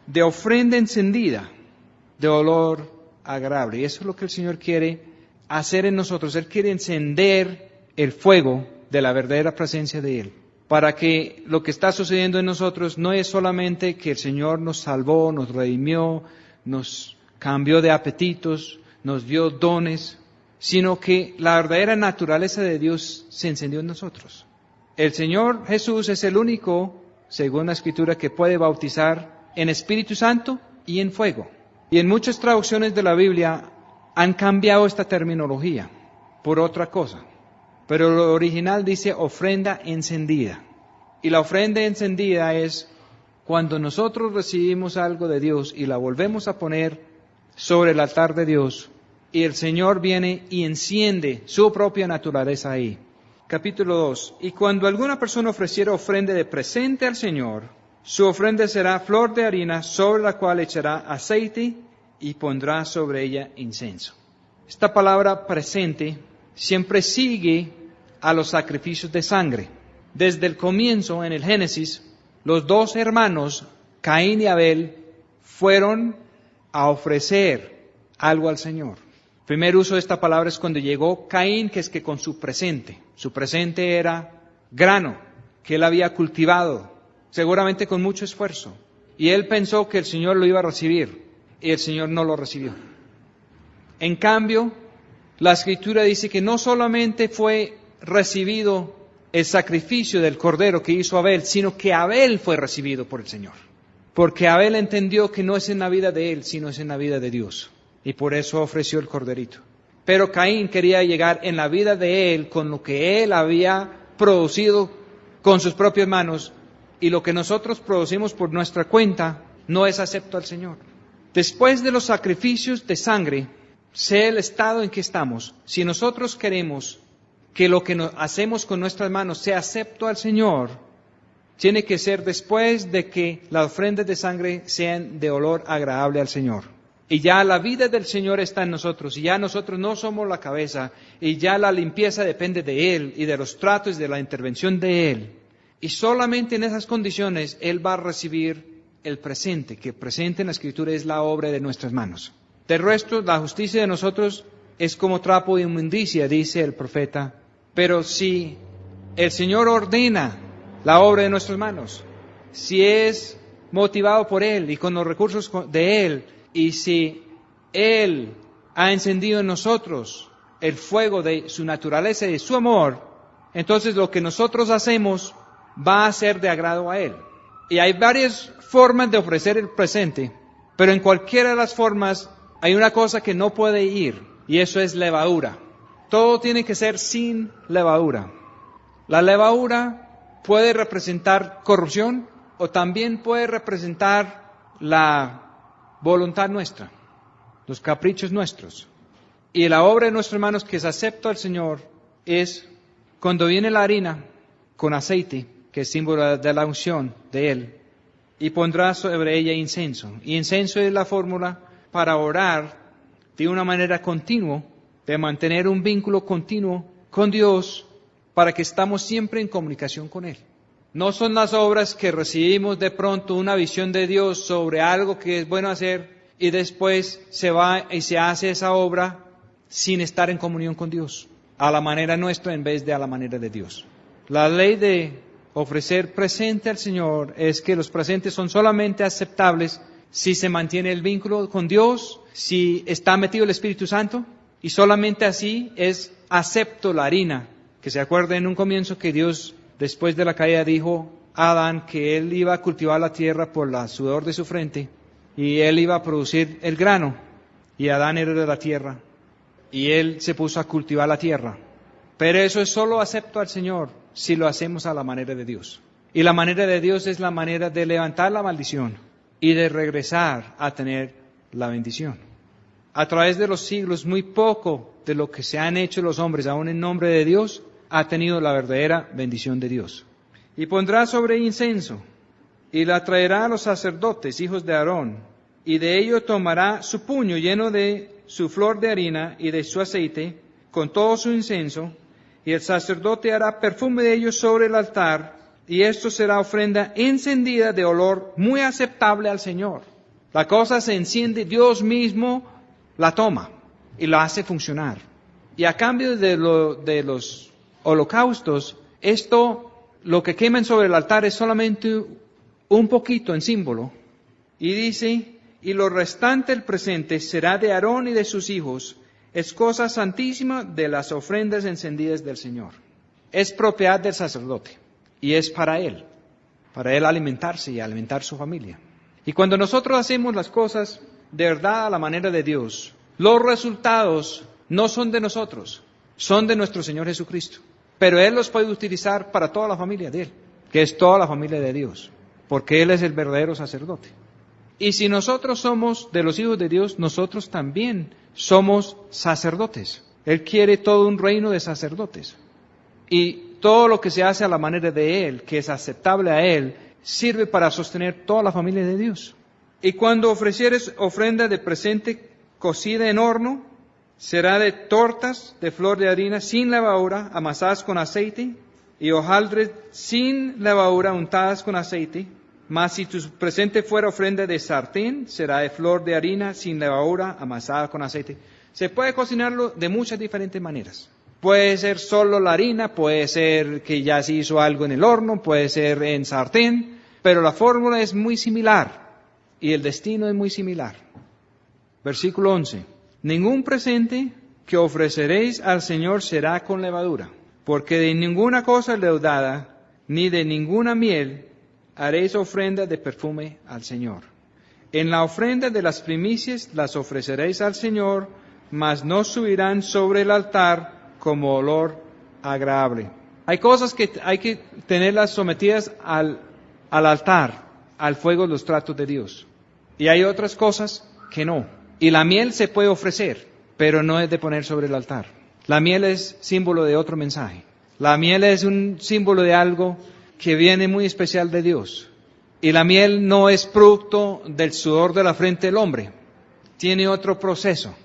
de ofrenda encendida, de olor agradable. Y eso es lo que el Señor quiere hacer en nosotros. Él quiere encender el fuego de la verdadera presencia de Él, para que lo que está sucediendo en nosotros no es solamente que el Señor nos salvó, nos redimió, nos cambió de apetitos, nos dio dones, sino que la verdadera naturaleza de Dios se encendió en nosotros. El Señor Jesús es el único, según la Escritura, que puede bautizar en Espíritu Santo y en fuego. Y en muchas traducciones de la Biblia han cambiado esta terminología por otra cosa. Pero lo original dice ofrenda encendida. Y la ofrenda encendida es cuando nosotros recibimos algo de Dios y la volvemos a poner sobre el altar de Dios, y el Señor viene y enciende su propia naturaleza ahí. Capítulo 2. Y cuando alguna persona ofreciera ofrenda de presente al Señor, su ofrenda será flor de harina sobre la cual echará aceite y pondrá sobre ella incienso. Esta palabra presente siempre sigue a los sacrificios de sangre. Desde el comienzo, en el Génesis, los dos hermanos, Caín y Abel, fueron a ofrecer algo al Señor. El primer uso de esta palabra es cuando llegó Caín, que es que con su presente. Su presente era grano que él había cultivado, seguramente con mucho esfuerzo. Y él pensó que el Señor lo iba a recibir, y el Señor no lo recibió. En cambio, la Escritura dice que no solamente fue recibido el sacrificio del cordero que hizo Abel, sino que Abel fue recibido por el Señor. Porque Abel entendió que no es en la vida de él, sino es en la vida de Dios. Y por eso ofreció el corderito. Pero Caín quería llegar en la vida de él con lo que él había producido con sus propias manos, y lo que nosotros producimos por nuestra cuenta no es acepto al Señor. Después de los sacrificios de sangre, sea el estado en que estamos, si nosotros queremos que lo que hacemos con nuestras manos sea acepto al Señor, tiene que ser después de que las ofrendas de sangre sean de olor agradable al Señor. Y ya la vida del Señor está en nosotros, y ya nosotros no somos la cabeza, y ya la limpieza depende de Él, y de los tratos, de la intervención de Él. Y solamente en esas condiciones Él va a recibir el presente, que el presente en la Escritura es la obra de nuestras manos. Del resto, la justicia de nosotros es como trapo de inmundicia, dice el profeta. Pero si el Señor ordena la obra de nuestras manos, si es motivado por Él y con los recursos de Él, y si Él ha encendido en nosotros el fuego de su naturaleza y de su amor, entonces lo que nosotros hacemos va a ser de agrado a Él. Y hay varias formas de ofrecer el presente, pero en cualquiera de las formas hay una cosa que no puede ir, y eso es levadura. Todo tiene que ser sin levadura. La levadura puede representar corrupción o también puede representar la voluntad nuestra, los caprichos nuestros. Y la obra de nuestras hermanos que es acepto al Señor es cuando viene la harina con aceite, que es símbolo de la unción de Él, y pondrá sobre ella incienso. Y incienso es la fórmula para orar de una manera continua, de mantener un vínculo continuo con Dios, para que estamos siempre en comunicación con Él. No son las obras que recibimos de pronto una visión de Dios sobre algo que es bueno hacer y después se va y se hace esa obra sin estar en comunión con Dios, a la manera nuestra en vez de a la manera de Dios. La ley de ofrecer presente al Señor es que los presentes son solamente aceptables si se mantiene el vínculo con Dios, si está metido el Espíritu Santo, y solamente así es acepto la harina, que se acuerda en un comienzo que Dios, después de la caída, dijo a Adán que él iba a cultivar la tierra por la sudor de su frente y él iba a producir el grano, y Adán era de la tierra y él se puso a cultivar la tierra. Pero eso es solo acepto al Señor si lo hacemos a la manera de Dios. Y la manera de Dios es la manera de levantar la maldición, y de regresar a tener la bendición. A través de los siglos, muy poco de lo que se han hecho los hombres, aún en nombre de Dios, ha tenido la verdadera bendición de Dios. Y pondrá sobre incienso, y la traerá a los sacerdotes, hijos de Aarón, y de ello tomará su puño lleno de su flor de harina y de su aceite, con todo su incienso, y el sacerdote hará perfume de ellos sobre el altar, y esto será ofrenda encendida de olor muy aceptable al Señor. La cosa se enciende, Dios mismo la toma y la hace funcionar. Y a cambio de los holocaustos, lo que queman sobre el altar es solamente un poquito en símbolo. Y dice, y lo restante del presente será de Aarón y de sus hijos, es cosa santísima de las ofrendas encendidas del Señor. Es propiedad del sacerdote y es para él alimentarse y alimentar su familia. Y cuando nosotros hacemos las cosas de verdad a la manera de Dios, los resultados no son de nosotros, son de nuestro Señor Jesucristo. Pero Él los puede utilizar para toda la familia de Él, que es toda la familia de Dios, porque Él es el verdadero sacerdote. Y si nosotros somos de los hijos de Dios, nosotros también somos sacerdotes. Él quiere todo un reino de sacerdotes. Y todo lo que se hace a la manera de Él, que es aceptable a Él, sirve para sostener toda la familia de Dios. Y cuando ofrecieres ofrenda de presente cocida en horno, será de tortas de flor de harina sin levadura, amasadas con aceite, y hojaldres sin levadura untadas con aceite. Mas si tu presente fuera ofrenda de sartén, será de flor de harina sin levadura, amasada con aceite. Se puede cocinarlo de muchas diferentes maneras. Puede ser solo la harina, puede ser que ya se hizo algo en el horno, puede ser en sartén, pero la fórmula es muy similar y el destino es muy similar. Versículo 11. Ningún presente que ofreceréis al Señor será con levadura, porque de ninguna cosa leudada, ni de ninguna miel, haréis ofrenda de perfume al Señor. En la ofrenda de las primicias las ofreceréis al Señor, mas no subirán sobre el altar como olor agradable. Hay cosas que hay que tenerlas sometidas al altar, al fuego de los tratos de Dios. Y hay otras cosas que no. Y la miel se puede ofrecer, pero no es de poner sobre el altar. La miel es símbolo de otro mensaje. La miel es un símbolo de algo que viene muy especial de Dios. Y la miel no es producto del sudor de la frente del hombre. Tiene otro proceso.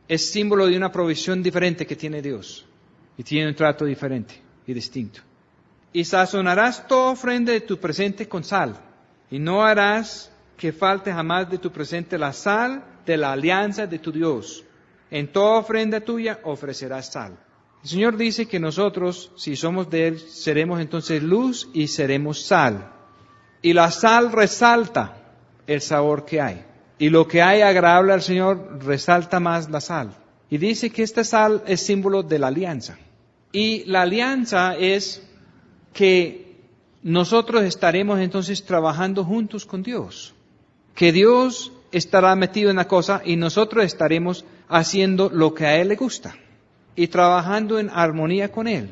Es símbolo de una provisión diferente que tiene Dios. Y tiene un trato diferente y distinto. Y sazonarás toda ofrenda de tu presente con sal. Y no harás que falte jamás de tu presente la sal de la alianza de tu Dios. En toda ofrenda tuya ofrecerás sal. El Señor dice que nosotros, si somos de Él, seremos entonces luz y seremos sal. Y la sal resalta el sabor que hay. Y lo que hay agradable al Señor resalta más la sal. Y dice que esta sal es símbolo de la alianza. Y la alianza es que nosotros estaremos entonces trabajando juntos con Dios. Que Dios estará metido en la cosa y nosotros estaremos haciendo lo que a Él le gusta. Y trabajando en armonía con Él.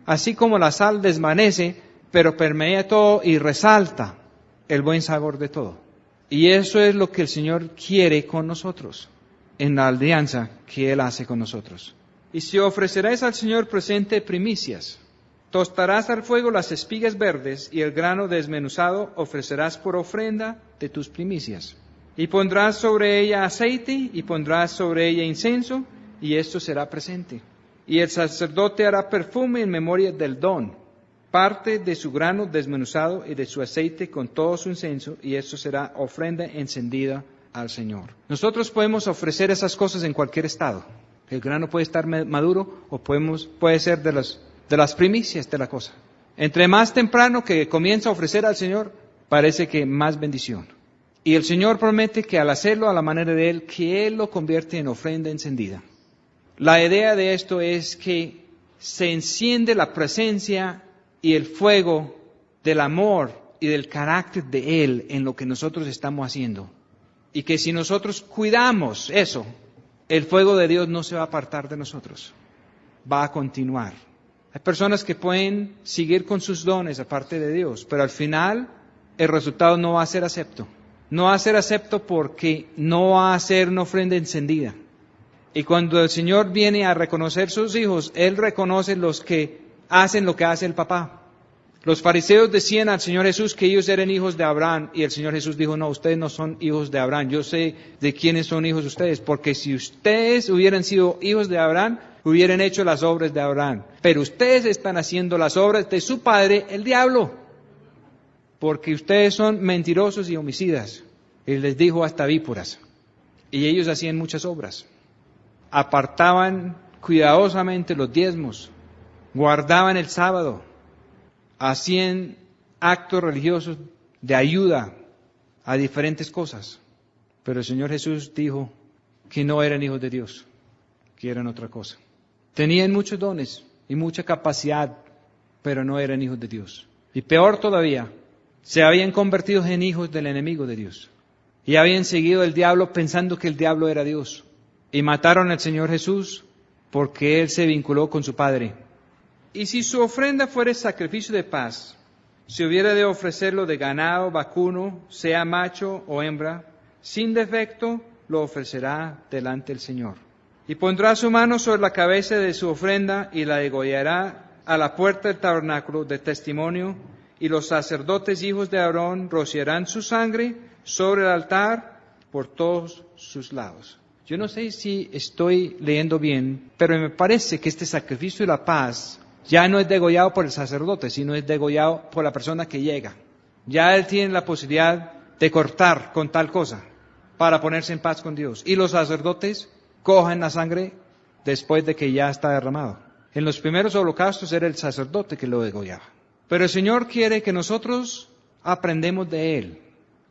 Así como la sal desvanece, pero permea todo y resalta el buen sabor de todo. Y eso es lo que el Señor quiere con nosotros, en la alianza que Él hace con nosotros. Y si ofrecerás al Señor presente primicias, tostarás al fuego las espigas verdes y el grano desmenuzado ofrecerás por ofrenda de tus primicias. Y pondrás sobre ella aceite y pondrás sobre ella incienso, y esto será presente. Y el sacerdote hará perfume en memoria del don, parte de su grano desmenuzado y de su aceite con todo su incienso, y esto será ofrenda encendida al Señor. Nosotros podemos ofrecer esas cosas en cualquier estado. El grano puede estar maduro o puede ser de las primicias de la cosa. Entre más temprano que comienza a ofrecer al Señor, parece que más bendición. Y el Señor promete que al hacerlo a la manera de Él, que Él lo convierte en ofrenda encendida. La idea de esto es que se enciende la presencia y el fuego del amor y del carácter de Él en lo que nosotros estamos haciendo. Y que si nosotros cuidamos eso, el fuego de Dios no se va a apartar de nosotros, va a continuar. Hay personas que pueden seguir con sus dones aparte de Dios, pero al final el resultado no va a ser acepto. no va a ser acepto porque no va a ser una ofrenda encendida. Y cuando el Señor viene a reconocer sus hijos, Él reconoce los que hacen lo que hace el papá. Los fariseos decían al Señor Jesús que ellos eran hijos de Abraham, y el Señor Jesús dijo, no, ustedes no son hijos de Abraham, yo sé de quiénes son hijos ustedes, porque si ustedes hubieran sido hijos de Abraham, hubieran hecho las obras de Abraham, pero ustedes están haciendo las obras de su padre, el diablo, porque ustedes son mentirosos y homicidas. Él les dijo hasta víboras, y ellos hacían muchas obras, apartaban cuidadosamente los diezmos, guardaban el sábado, hacían actos religiosos de ayuda a diferentes cosas. Pero el Señor Jesús dijo que no eran hijos de Dios, que eran otra cosa. Tenían muchos dones y mucha capacidad, pero no eran hijos de Dios. Y peor todavía, se habían convertido en hijos del enemigo de Dios. Y habían seguido al diablo pensando que el diablo era Dios. Y mataron al Señor Jesús porque Él se vinculó con su Padre. Y si su ofrenda fuera sacrificio de paz, si hubiera de ofrecerlo de ganado vacuno, sea macho o hembra, sin defecto lo ofrecerá delante del Señor. Y pondrá su mano sobre la cabeza de su ofrenda y la degollará a la puerta del tabernáculo de testimonio, y los sacerdotes hijos de Aarón rociarán su sangre sobre el altar por todos sus lados. Yo no sé si estoy leyendo bien, pero me parece que este sacrificio de la paz ya no es degollado por el sacerdote, sino es degollado por la persona que llega. Ya él tiene la posibilidad de cortar con tal cosa para ponerse en paz con Dios. Y los sacerdotes cogen la sangre después de que ya está derramado. En los primeros holocaustos era el sacerdote que lo degollaba. Pero el Señor quiere que nosotros aprendemos de Él.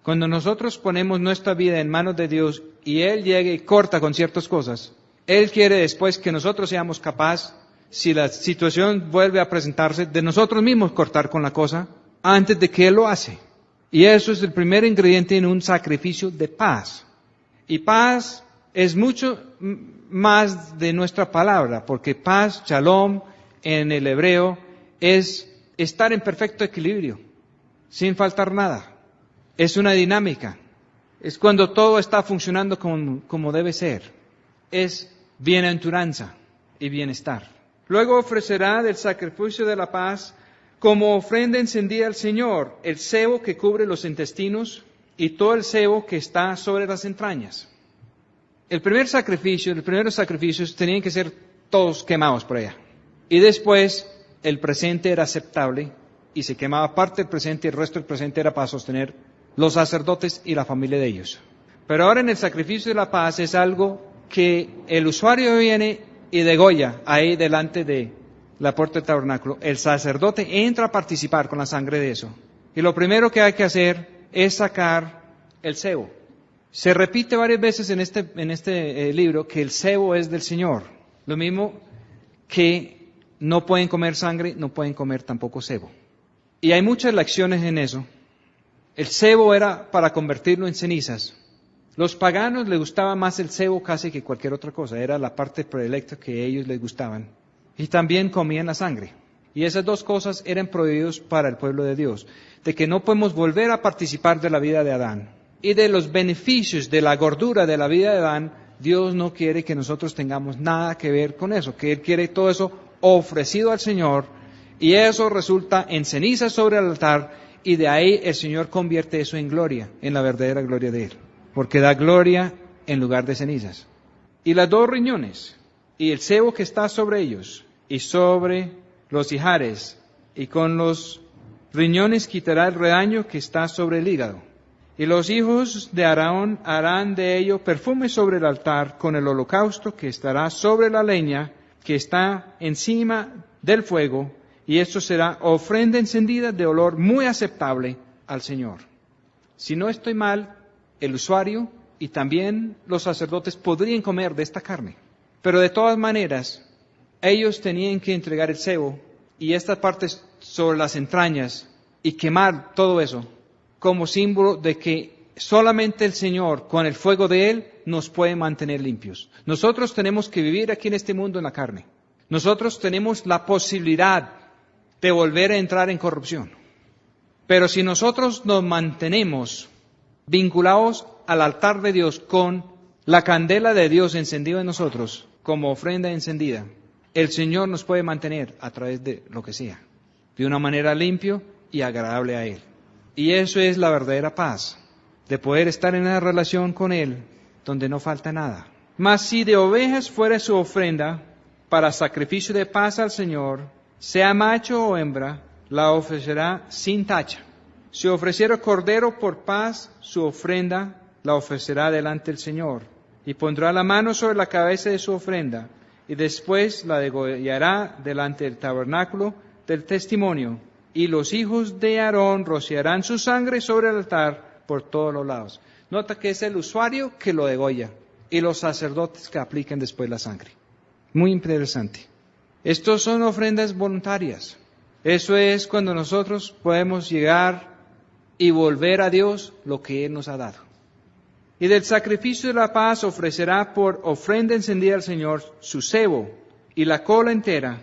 Cuando nosotros ponemos nuestra vida en manos de Dios y Él llegue y corta con ciertas cosas, Él quiere después que nosotros seamos capaces, si la situación vuelve a presentarse, de nosotros mismos cortar con la cosa antes de que Él lo hace. Y eso es el primer ingrediente en un sacrificio de paz. Y paz es mucho más de nuestra palabra, porque paz, shalom, en el hebreo, es estar en perfecto equilibrio, sin faltar nada. Es una dinámica. Es cuando todo está funcionando como debe ser. Es bienaventuranza y bienestar. Luego ofrecerá del sacrificio de la paz como ofrenda encendida al Señor el sebo que cubre los intestinos y todo el sebo que está sobre las entrañas. Los primeros sacrificios tenían que ser todos quemados por allá. Y después el presente era aceptable y se quemaba parte del presente y el resto del presente era para sostener los sacerdotes y la familia de ellos. Pero ahora en el sacrificio de la paz es algo que el usuario viene y degolla ahí delante de la puerta del tabernáculo. El sacerdote entra a participar con la sangre de eso. Y lo primero que hay que hacer es sacar el sebo. Se repite varias veces en este libro que el sebo es del Señor. Lo mismo que no pueden comer sangre, no pueden comer tampoco sebo. Y hay muchas lecciones en eso. El sebo era para convertirlo en cenizas. Los paganos les gustaba más el sebo casi que cualquier otra cosa. Era la parte predilecta que a ellos les gustaban. Y también comían la sangre. Y esas dos cosas eran prohibidos para el pueblo de Dios. De que no podemos volver a participar de la vida de Adán. Y de los beneficios de la gordura de la vida de Adán, Dios no quiere que nosotros tengamos nada que ver con eso. Que Él quiere todo eso ofrecido al Señor. Y eso resulta en cenizas sobre el altar. Y de ahí el Señor convierte eso en gloria, en la verdadera gloria de Él. Porque da gloria en lugar de cenizas. Y las dos riñones, y el sebo que está sobre ellos, y sobre los ijares, y con los riñones quitará el redaño que está sobre el hígado. Y los hijos de Aarón harán de ello perfume sobre el altar con el holocausto que estará sobre la leña que está encima del fuego, y esto será ofrenda encendida de olor muy aceptable al Señor. Si no estoy mal, el usuario y también los sacerdotes podrían comer de esta carne. Pero de todas maneras, ellos tenían que entregar el sebo y estas partes sobre las entrañas y quemar todo eso como símbolo de que solamente el Señor, con el fuego de Él, nos puede mantener limpios. Nosotros tenemos que vivir aquí en este mundo en la carne. Nosotros tenemos la posibilidad de volver a entrar en corrupción. Pero si nosotros nos mantenemos vinculados al altar de Dios con la candela de Dios encendida en nosotros, como ofrenda encendida, el Señor nos puede mantener a través de lo que sea, de una manera limpia y agradable a Él. Y eso es la verdadera paz, de poder estar en una relación con Él, donde no falta nada. Mas si de ovejas fuera su ofrenda para sacrificio de paz al Señor, sea macho o hembra, la ofrecerá sin tacha. Si ofreciera cordero por paz, su ofrenda la ofrecerá delante del Señor, y pondrá la mano sobre la cabeza de su ofrenda, y después la degollará delante del tabernáculo del testimonio, y los hijos de Aarón rociarán su sangre sobre el altar por todos los lados. Nota que es el usuario que lo degolla, y los sacerdotes que apliquen después la sangre. Muy interesante. Estos son ofrendas voluntarias. Eso es cuando nosotros podemos llegar y volver a Dios lo que Él nos ha dado. Y del sacrificio de la paz ofrecerá por ofrenda encendida al Señor su sebo y la cola entera,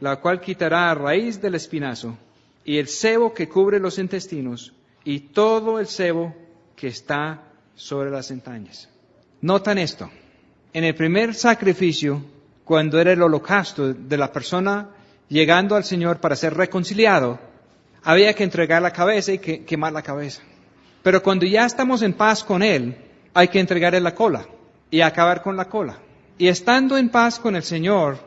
la cual quitará a raíz del espinazo, y el sebo que cubre los intestinos, y todo el sebo que está sobre las entrañas. Notan esto. En el primer sacrificio, cuando era el holocausto de la persona llegando al Señor para ser reconciliado, había que entregar la cabeza y quemar la cabeza. Pero cuando ya estamos en paz con Él, hay que entregarle la cola y acabar con la cola. Y estando en paz con el Señor,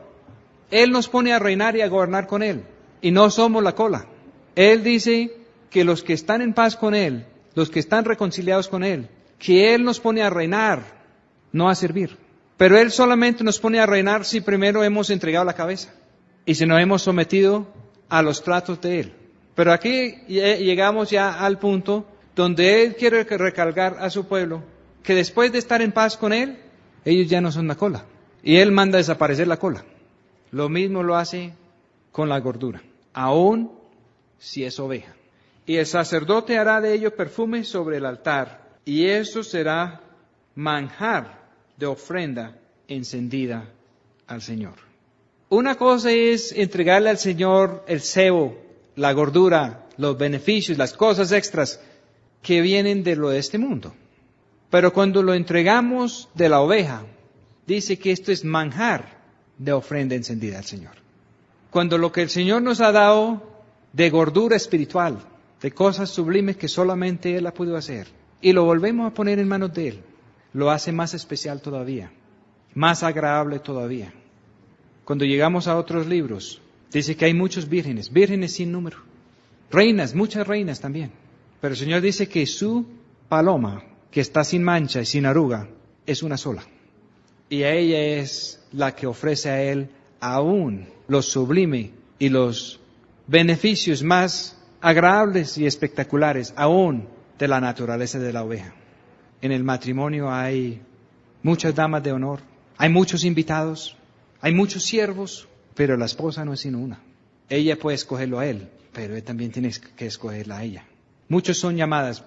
Él nos pone a reinar y a gobernar con Él. Y no somos la cola. Él dice que los que están en paz con Él, los que están reconciliados con Él, que Él nos pone a reinar, no a servir. Pero Él solamente nos pone a reinar si primero hemos entregado la cabeza y si nos hemos sometido a los tratos de Él. Pero aquí llegamos ya al punto donde Él quiere recalcar a su pueblo que después de estar en paz con Él, ellos ya no son la cola. Y Él manda desaparecer la cola. Lo mismo lo hace con la gordura, aun si es oveja. Y el sacerdote hará de ello perfume sobre el altar, y eso será manjar de ofrenda encendida al Señor. Una cosa es entregarle al Señor el sebo, la gordura, los beneficios, las cosas extras que vienen de lo de este mundo. Pero cuando lo entregamos de la oveja, dice que esto es manjar de ofrenda encendida al Señor. Cuando lo que el Señor nos ha dado de gordura espiritual, de cosas sublimes que solamente Él ha podido hacer, y lo volvemos a poner en manos de Él, lo hace más especial todavía, más agradable todavía. Cuando llegamos a otros libros, dice que hay muchos vírgenes sin número, reinas, muchas reinas también. Pero el Señor dice que su paloma, que está sin mancha y sin arruga, es una sola. Y a ella es la que ofrece a Él aún lo sublime y los beneficios más agradables y espectaculares, aún de la naturaleza de la oveja. En el matrimonio hay muchas damas de honor, hay muchos invitados, hay muchos siervos, pero la esposa no es sino una. Ella puede escogerlo a él, pero él también tiene que escogerla a ella. Muchos son llamados,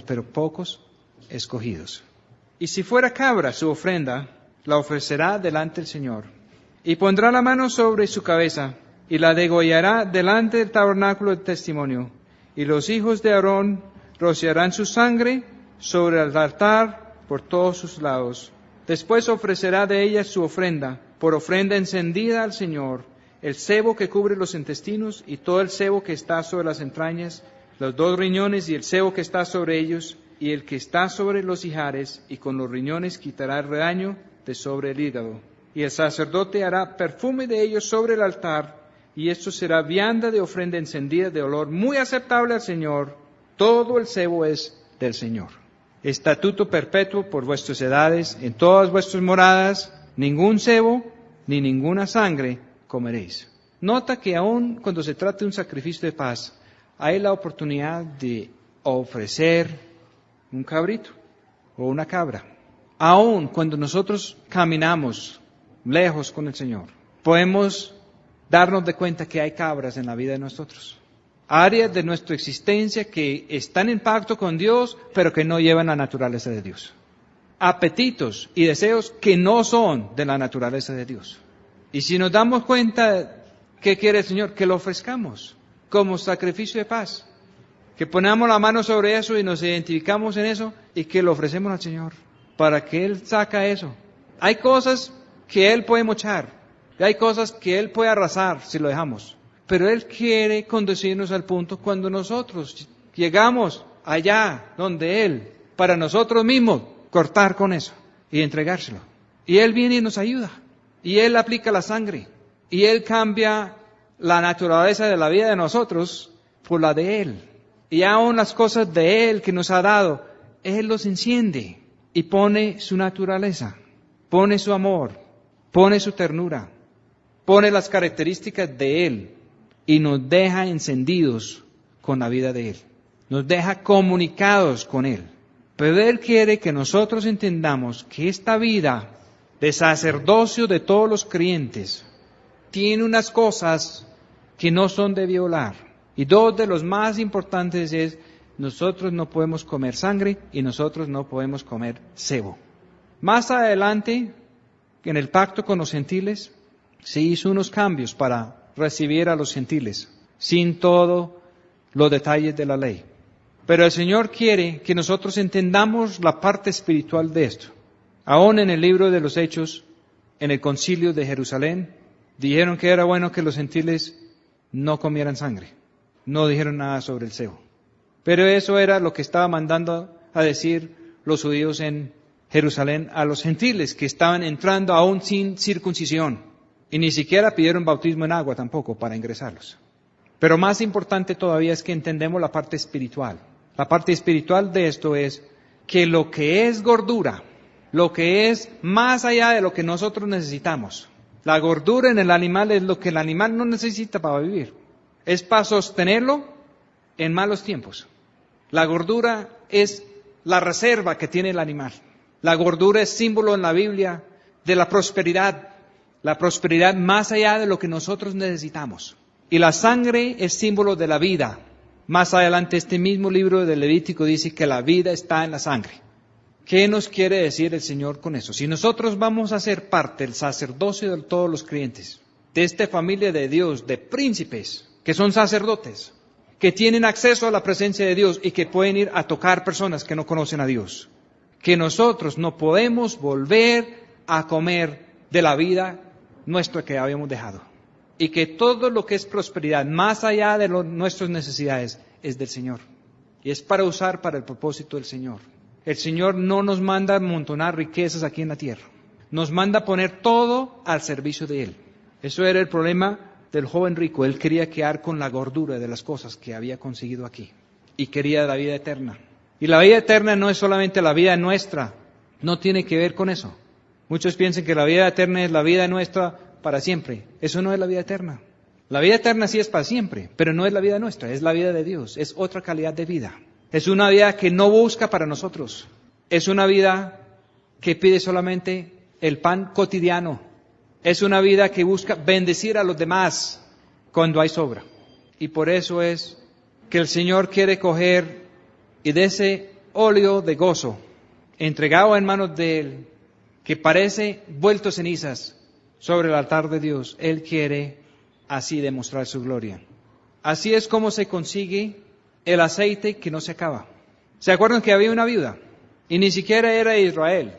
pero pocos escogidos. Y si fuera cabra su ofrenda, la ofrecerá delante del Señor, y pondrá la mano sobre su cabeza, y la degollará delante del tabernáculo del testimonio, y los hijos de Aarón rociarán su sangre sobre el altar por todos sus lados. Después ofrecerá de ella su ofrenda, por ofrenda encendida al Señor, el sebo que cubre los intestinos y todo el sebo que está sobre las entrañas, los 2 riñones y el sebo que está sobre ellos, y el que está sobre los ijares, y con los riñones quitará el redaño de sobre el hígado. Y el sacerdote hará perfume de ellos sobre el altar, y esto será vianda de ofrenda encendida de olor muy aceptable al Señor. Todo el sebo es del Señor. Estatuto perpetuo por vuestras edades, en todas vuestras moradas, ningún sebo ni ninguna sangre comeréis. Nota que aun cuando se trata de un sacrificio de paz, hay la oportunidad de ofrecer un cabrito o una cabra. Aun cuando nosotros caminamos lejos con el Señor, podemos darnos de cuenta que hay cabras en la vida de nosotros. Áreas de nuestra existencia que están en pacto con Dios, pero que no llevan la naturaleza de Dios. Apetitos y deseos que no son de la naturaleza de Dios. Y si nos damos cuenta, ¿qué quiere el Señor? Que lo ofrezcamos como sacrificio de paz. Que ponemos la mano sobre eso y nos identificamos en eso y que lo ofrecemos al Señor para que Él saca eso. Hay cosas que Él puede mochar y hay cosas que Él puede arrasar si lo dejamos. Pero Él quiere conducirnos al punto cuando nosotros llegamos allá donde Él, para nosotros mismos, cortar con eso y entregárselo. Y Él viene y nos ayuda. Y Él aplica la sangre. Y Él cambia la naturaleza de la vida de nosotros por la de Él. Y aún las cosas de Él que nos ha dado, Él los enciende y pone su naturaleza, pone su amor, pone su ternura, pone las características de Él y nos deja encendidos con la vida de Él. Nos deja comunicados con Él. Pero Él quiere que nosotros entendamos que esta vida de sacerdocio de todos los creyentes tiene unas cosas que no son de violar. Y dos de los más importantes es, nosotros no podemos comer sangre y nosotros no podemos comer cebo. Más adelante, en el pacto con los gentiles, se hizo unos cambios para recibir a los gentiles, sin todos los detalles de la ley. Pero el Señor quiere que nosotros entendamos la parte espiritual de esto. Aún en el libro de los Hechos, en el concilio de Jerusalén, dijeron que era bueno que los gentiles no comieran sangre. No dijeron nada sobre el cebo. Pero eso era lo que estaba mandando a decir los judíos en Jerusalén a los gentiles, que estaban entrando aún sin circuncisión. Y ni siquiera pidieron bautismo en agua tampoco para ingresarlos. Pero más importante todavía es que entendemos la parte espiritual. La parte espiritual de esto es que lo que es gordura, lo que es más allá de lo que nosotros necesitamos. La gordura en el animal es lo que el animal no necesita para vivir. Es para sostenerlo en malos tiempos. La gordura es la reserva que tiene el animal. La gordura es símbolo en la Biblia de la prosperidad más allá de lo que nosotros necesitamos. Y la sangre es símbolo de la vida. Más adelante este mismo libro de Levítico dice que la vida está en la sangre. ¿Qué nos quiere decir el Señor con eso? Si nosotros vamos a ser parte del sacerdocio de todos los creyentes, de esta familia de Dios, de príncipes, que son sacerdotes, que tienen acceso a la presencia de Dios y que pueden ir a tocar personas que no conocen a Dios, que nosotros no podemos volver a comer de la vida nuestra que habíamos dejado. Y que todo lo que es prosperidad, más allá de nuestras necesidades, es del Señor. Y es para usar para el propósito del Señor. El Señor no nos manda amontonar riquezas aquí en la tierra. Nos manda poner todo al servicio de Él. Eso era el problema del joven rico. Él quería quedar con la gordura de las cosas que había conseguido aquí. Y quería la vida eterna. Y la vida eterna no es solamente la vida nuestra. No tiene que ver con eso. Muchos piensan que la vida eterna es la vida nuestra para siempre. Eso no es la vida eterna. La vida eterna sí es para siempre, pero no es la vida nuestra, es la vida de Dios. Es otra calidad de vida. Es una vida que no busca para nosotros. Es una vida que pide solamente el pan cotidiano. Es una vida que busca bendecir a los demás cuando hay sobra. Y por eso es que el Señor quiere coger y de ese óleo de gozo, entregado en manos de Él, que parece vuelto cenizas sobre el altar de Dios, Él quiere así demostrar su gloria. Así es como se consigue el aceite que no se acaba. ¿Se acuerdan que había una viuda? Y ni siquiera era de Israel.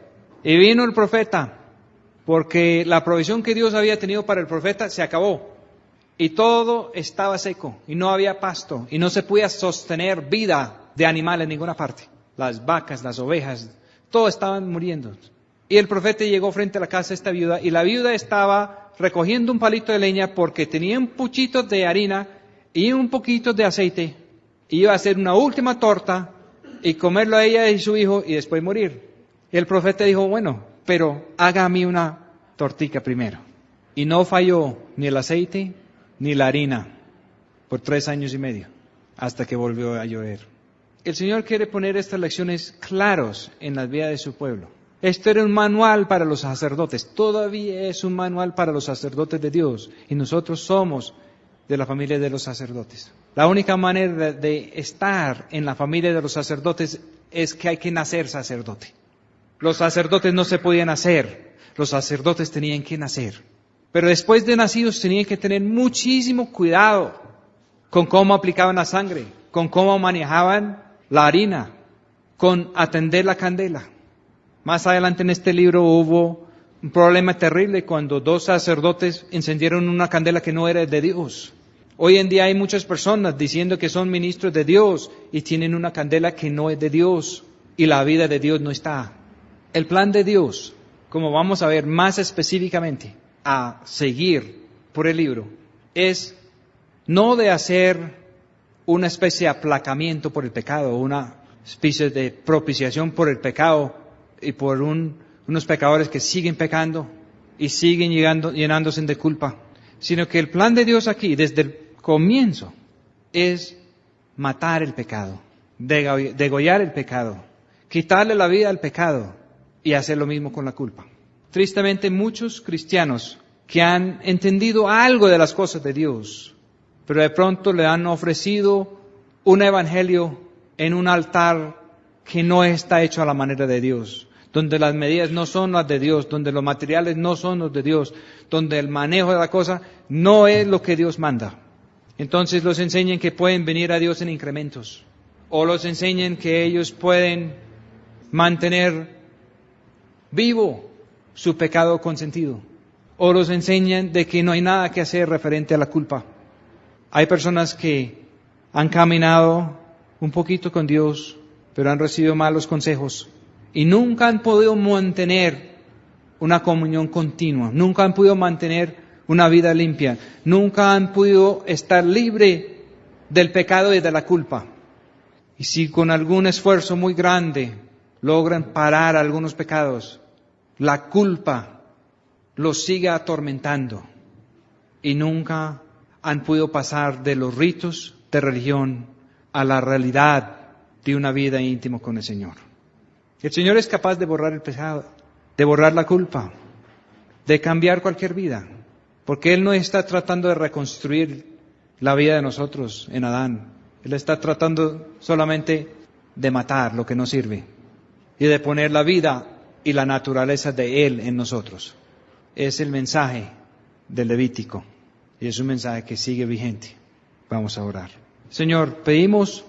Y vino el profeta, porque la provisión que Dios había tenido para el profeta se acabó. Y todo estaba seco, y no había pasto, y no se podía sostener vida de animal en ninguna parte. Las vacas, las ovejas, todo estaban muriendo. Y el profeta llegó frente a la casa de esta viuda, y la viuda estaba recogiendo un palito de leña porque tenía un puchito de harina y un poquito de aceite. Y iba a hacer una última torta y comerlo a ella y su hijo y después morir. Y el profeta dijo, bueno, pero haga a mí una tortica primero. Y no falló ni el aceite ni la harina por 3 años y medio, hasta que volvió a llover. El Señor quiere poner estas lecciones claras en la vida de su pueblo. Esto era un manual para los sacerdotes, todavía es un manual para los sacerdotes de Dios, y nosotros somos de la familia de los sacerdotes. La única manera de estar en la familia de los sacerdotes es que hay que nacer sacerdote. Los sacerdotes no se podían hacer, los sacerdotes tenían que nacer. Pero después de nacidos tenían que tener muchísimo cuidado con cómo aplicaban la sangre, con cómo manejaban la harina, con atender la candela. Más adelante en este libro hubo un problema terrible cuando 2 sacerdotes encendieron una candela que no era de Dios. Hoy en día hay muchas personas diciendo que son ministros de Dios y tienen una candela que no es de Dios y la vida de Dios no está. El plan de Dios, como vamos a ver más específicamente a seguir por el libro, es no de hacer una especie de aplacamiento por el pecado, una especie de propiciación por el pecado y por unos pecadores que siguen pecando y siguen llenándose de culpa, sino que el plan de Dios aquí, desde el comienzo, es matar el pecado, degollar el pecado, quitarle la vida al pecado y hacer lo mismo con la culpa. Tristemente, muchos cristianos que han entendido algo de las cosas de Dios, pero de pronto le han ofrecido un evangelio en un altar que no está hecho a la manera de Dios, donde las medidas no son las de Dios, donde los materiales no son los de Dios, donde el manejo de la cosa no es lo que Dios manda. Entonces los enseñan que pueden venir a Dios en incrementos, o los enseñan que ellos pueden mantener vivo su pecado consentido, o los enseñan de que no hay nada que hacer referente a la culpa. Hay personas que han caminado un poquito con Dios, pero han recibido malos consejos y nunca han podido mantener una comunión continua, nunca han podido mantener una vida limpia, nunca han podido estar libre del pecado y de la culpa. Y si con algún esfuerzo muy grande logran parar algunos pecados, la culpa los sigue atormentando y nunca han podido pasar de los ritos de religión a la realidad de una vida íntima con el Señor. El Señor es capaz de borrar el pecado, de borrar la culpa, de cambiar cualquier vida, porque Él no está tratando de reconstruir la vida de nosotros en Adán. Él está tratando solamente de matar lo que no sirve y de poner la vida y la naturaleza de Él en nosotros. Es el mensaje del Levítico y es un mensaje que sigue vigente. Vamos a orar. Señor, pedimos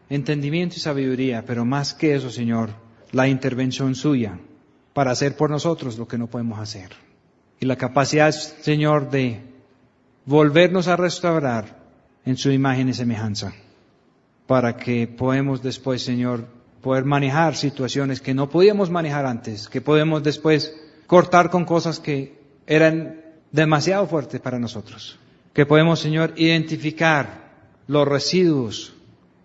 entendimiento y sabiduría, pero más que eso, Señor, la intervención suya para hacer por nosotros lo que no podemos hacer. Y la capacidad, Señor, de volvernos a restaurar en su imagen y semejanza, para que podamos después, Señor, poder manejar situaciones que no podíamos manejar antes, que podemos después cortar con cosas que eran demasiado fuertes para nosotros, que podemos, Señor, identificar los residuos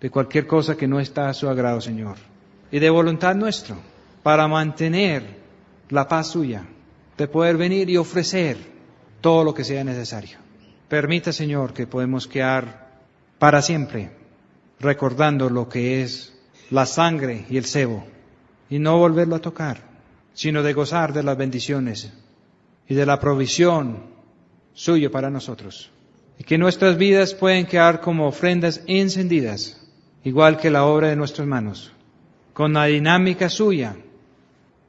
de cualquier cosa que no está a su agrado, Señor, y de voluntad nuestra, para mantener la paz suya, de poder venir y ofrecer todo lo que sea necesario. Permita, Señor, que podemos quedar para siempre recordando lo que es la sangre y el cebo, y no volverlo a tocar, sino de gozar de las bendiciones y de la provisión suya para nosotros. Y que nuestras vidas pueden quedar como ofrendas encendidas, igual que la obra de nuestras manos, con la dinámica suya.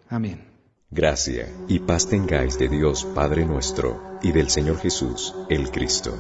Amén. Gracia y paz tengáis de Dios Padre nuestro y del Señor Jesús, el Cristo.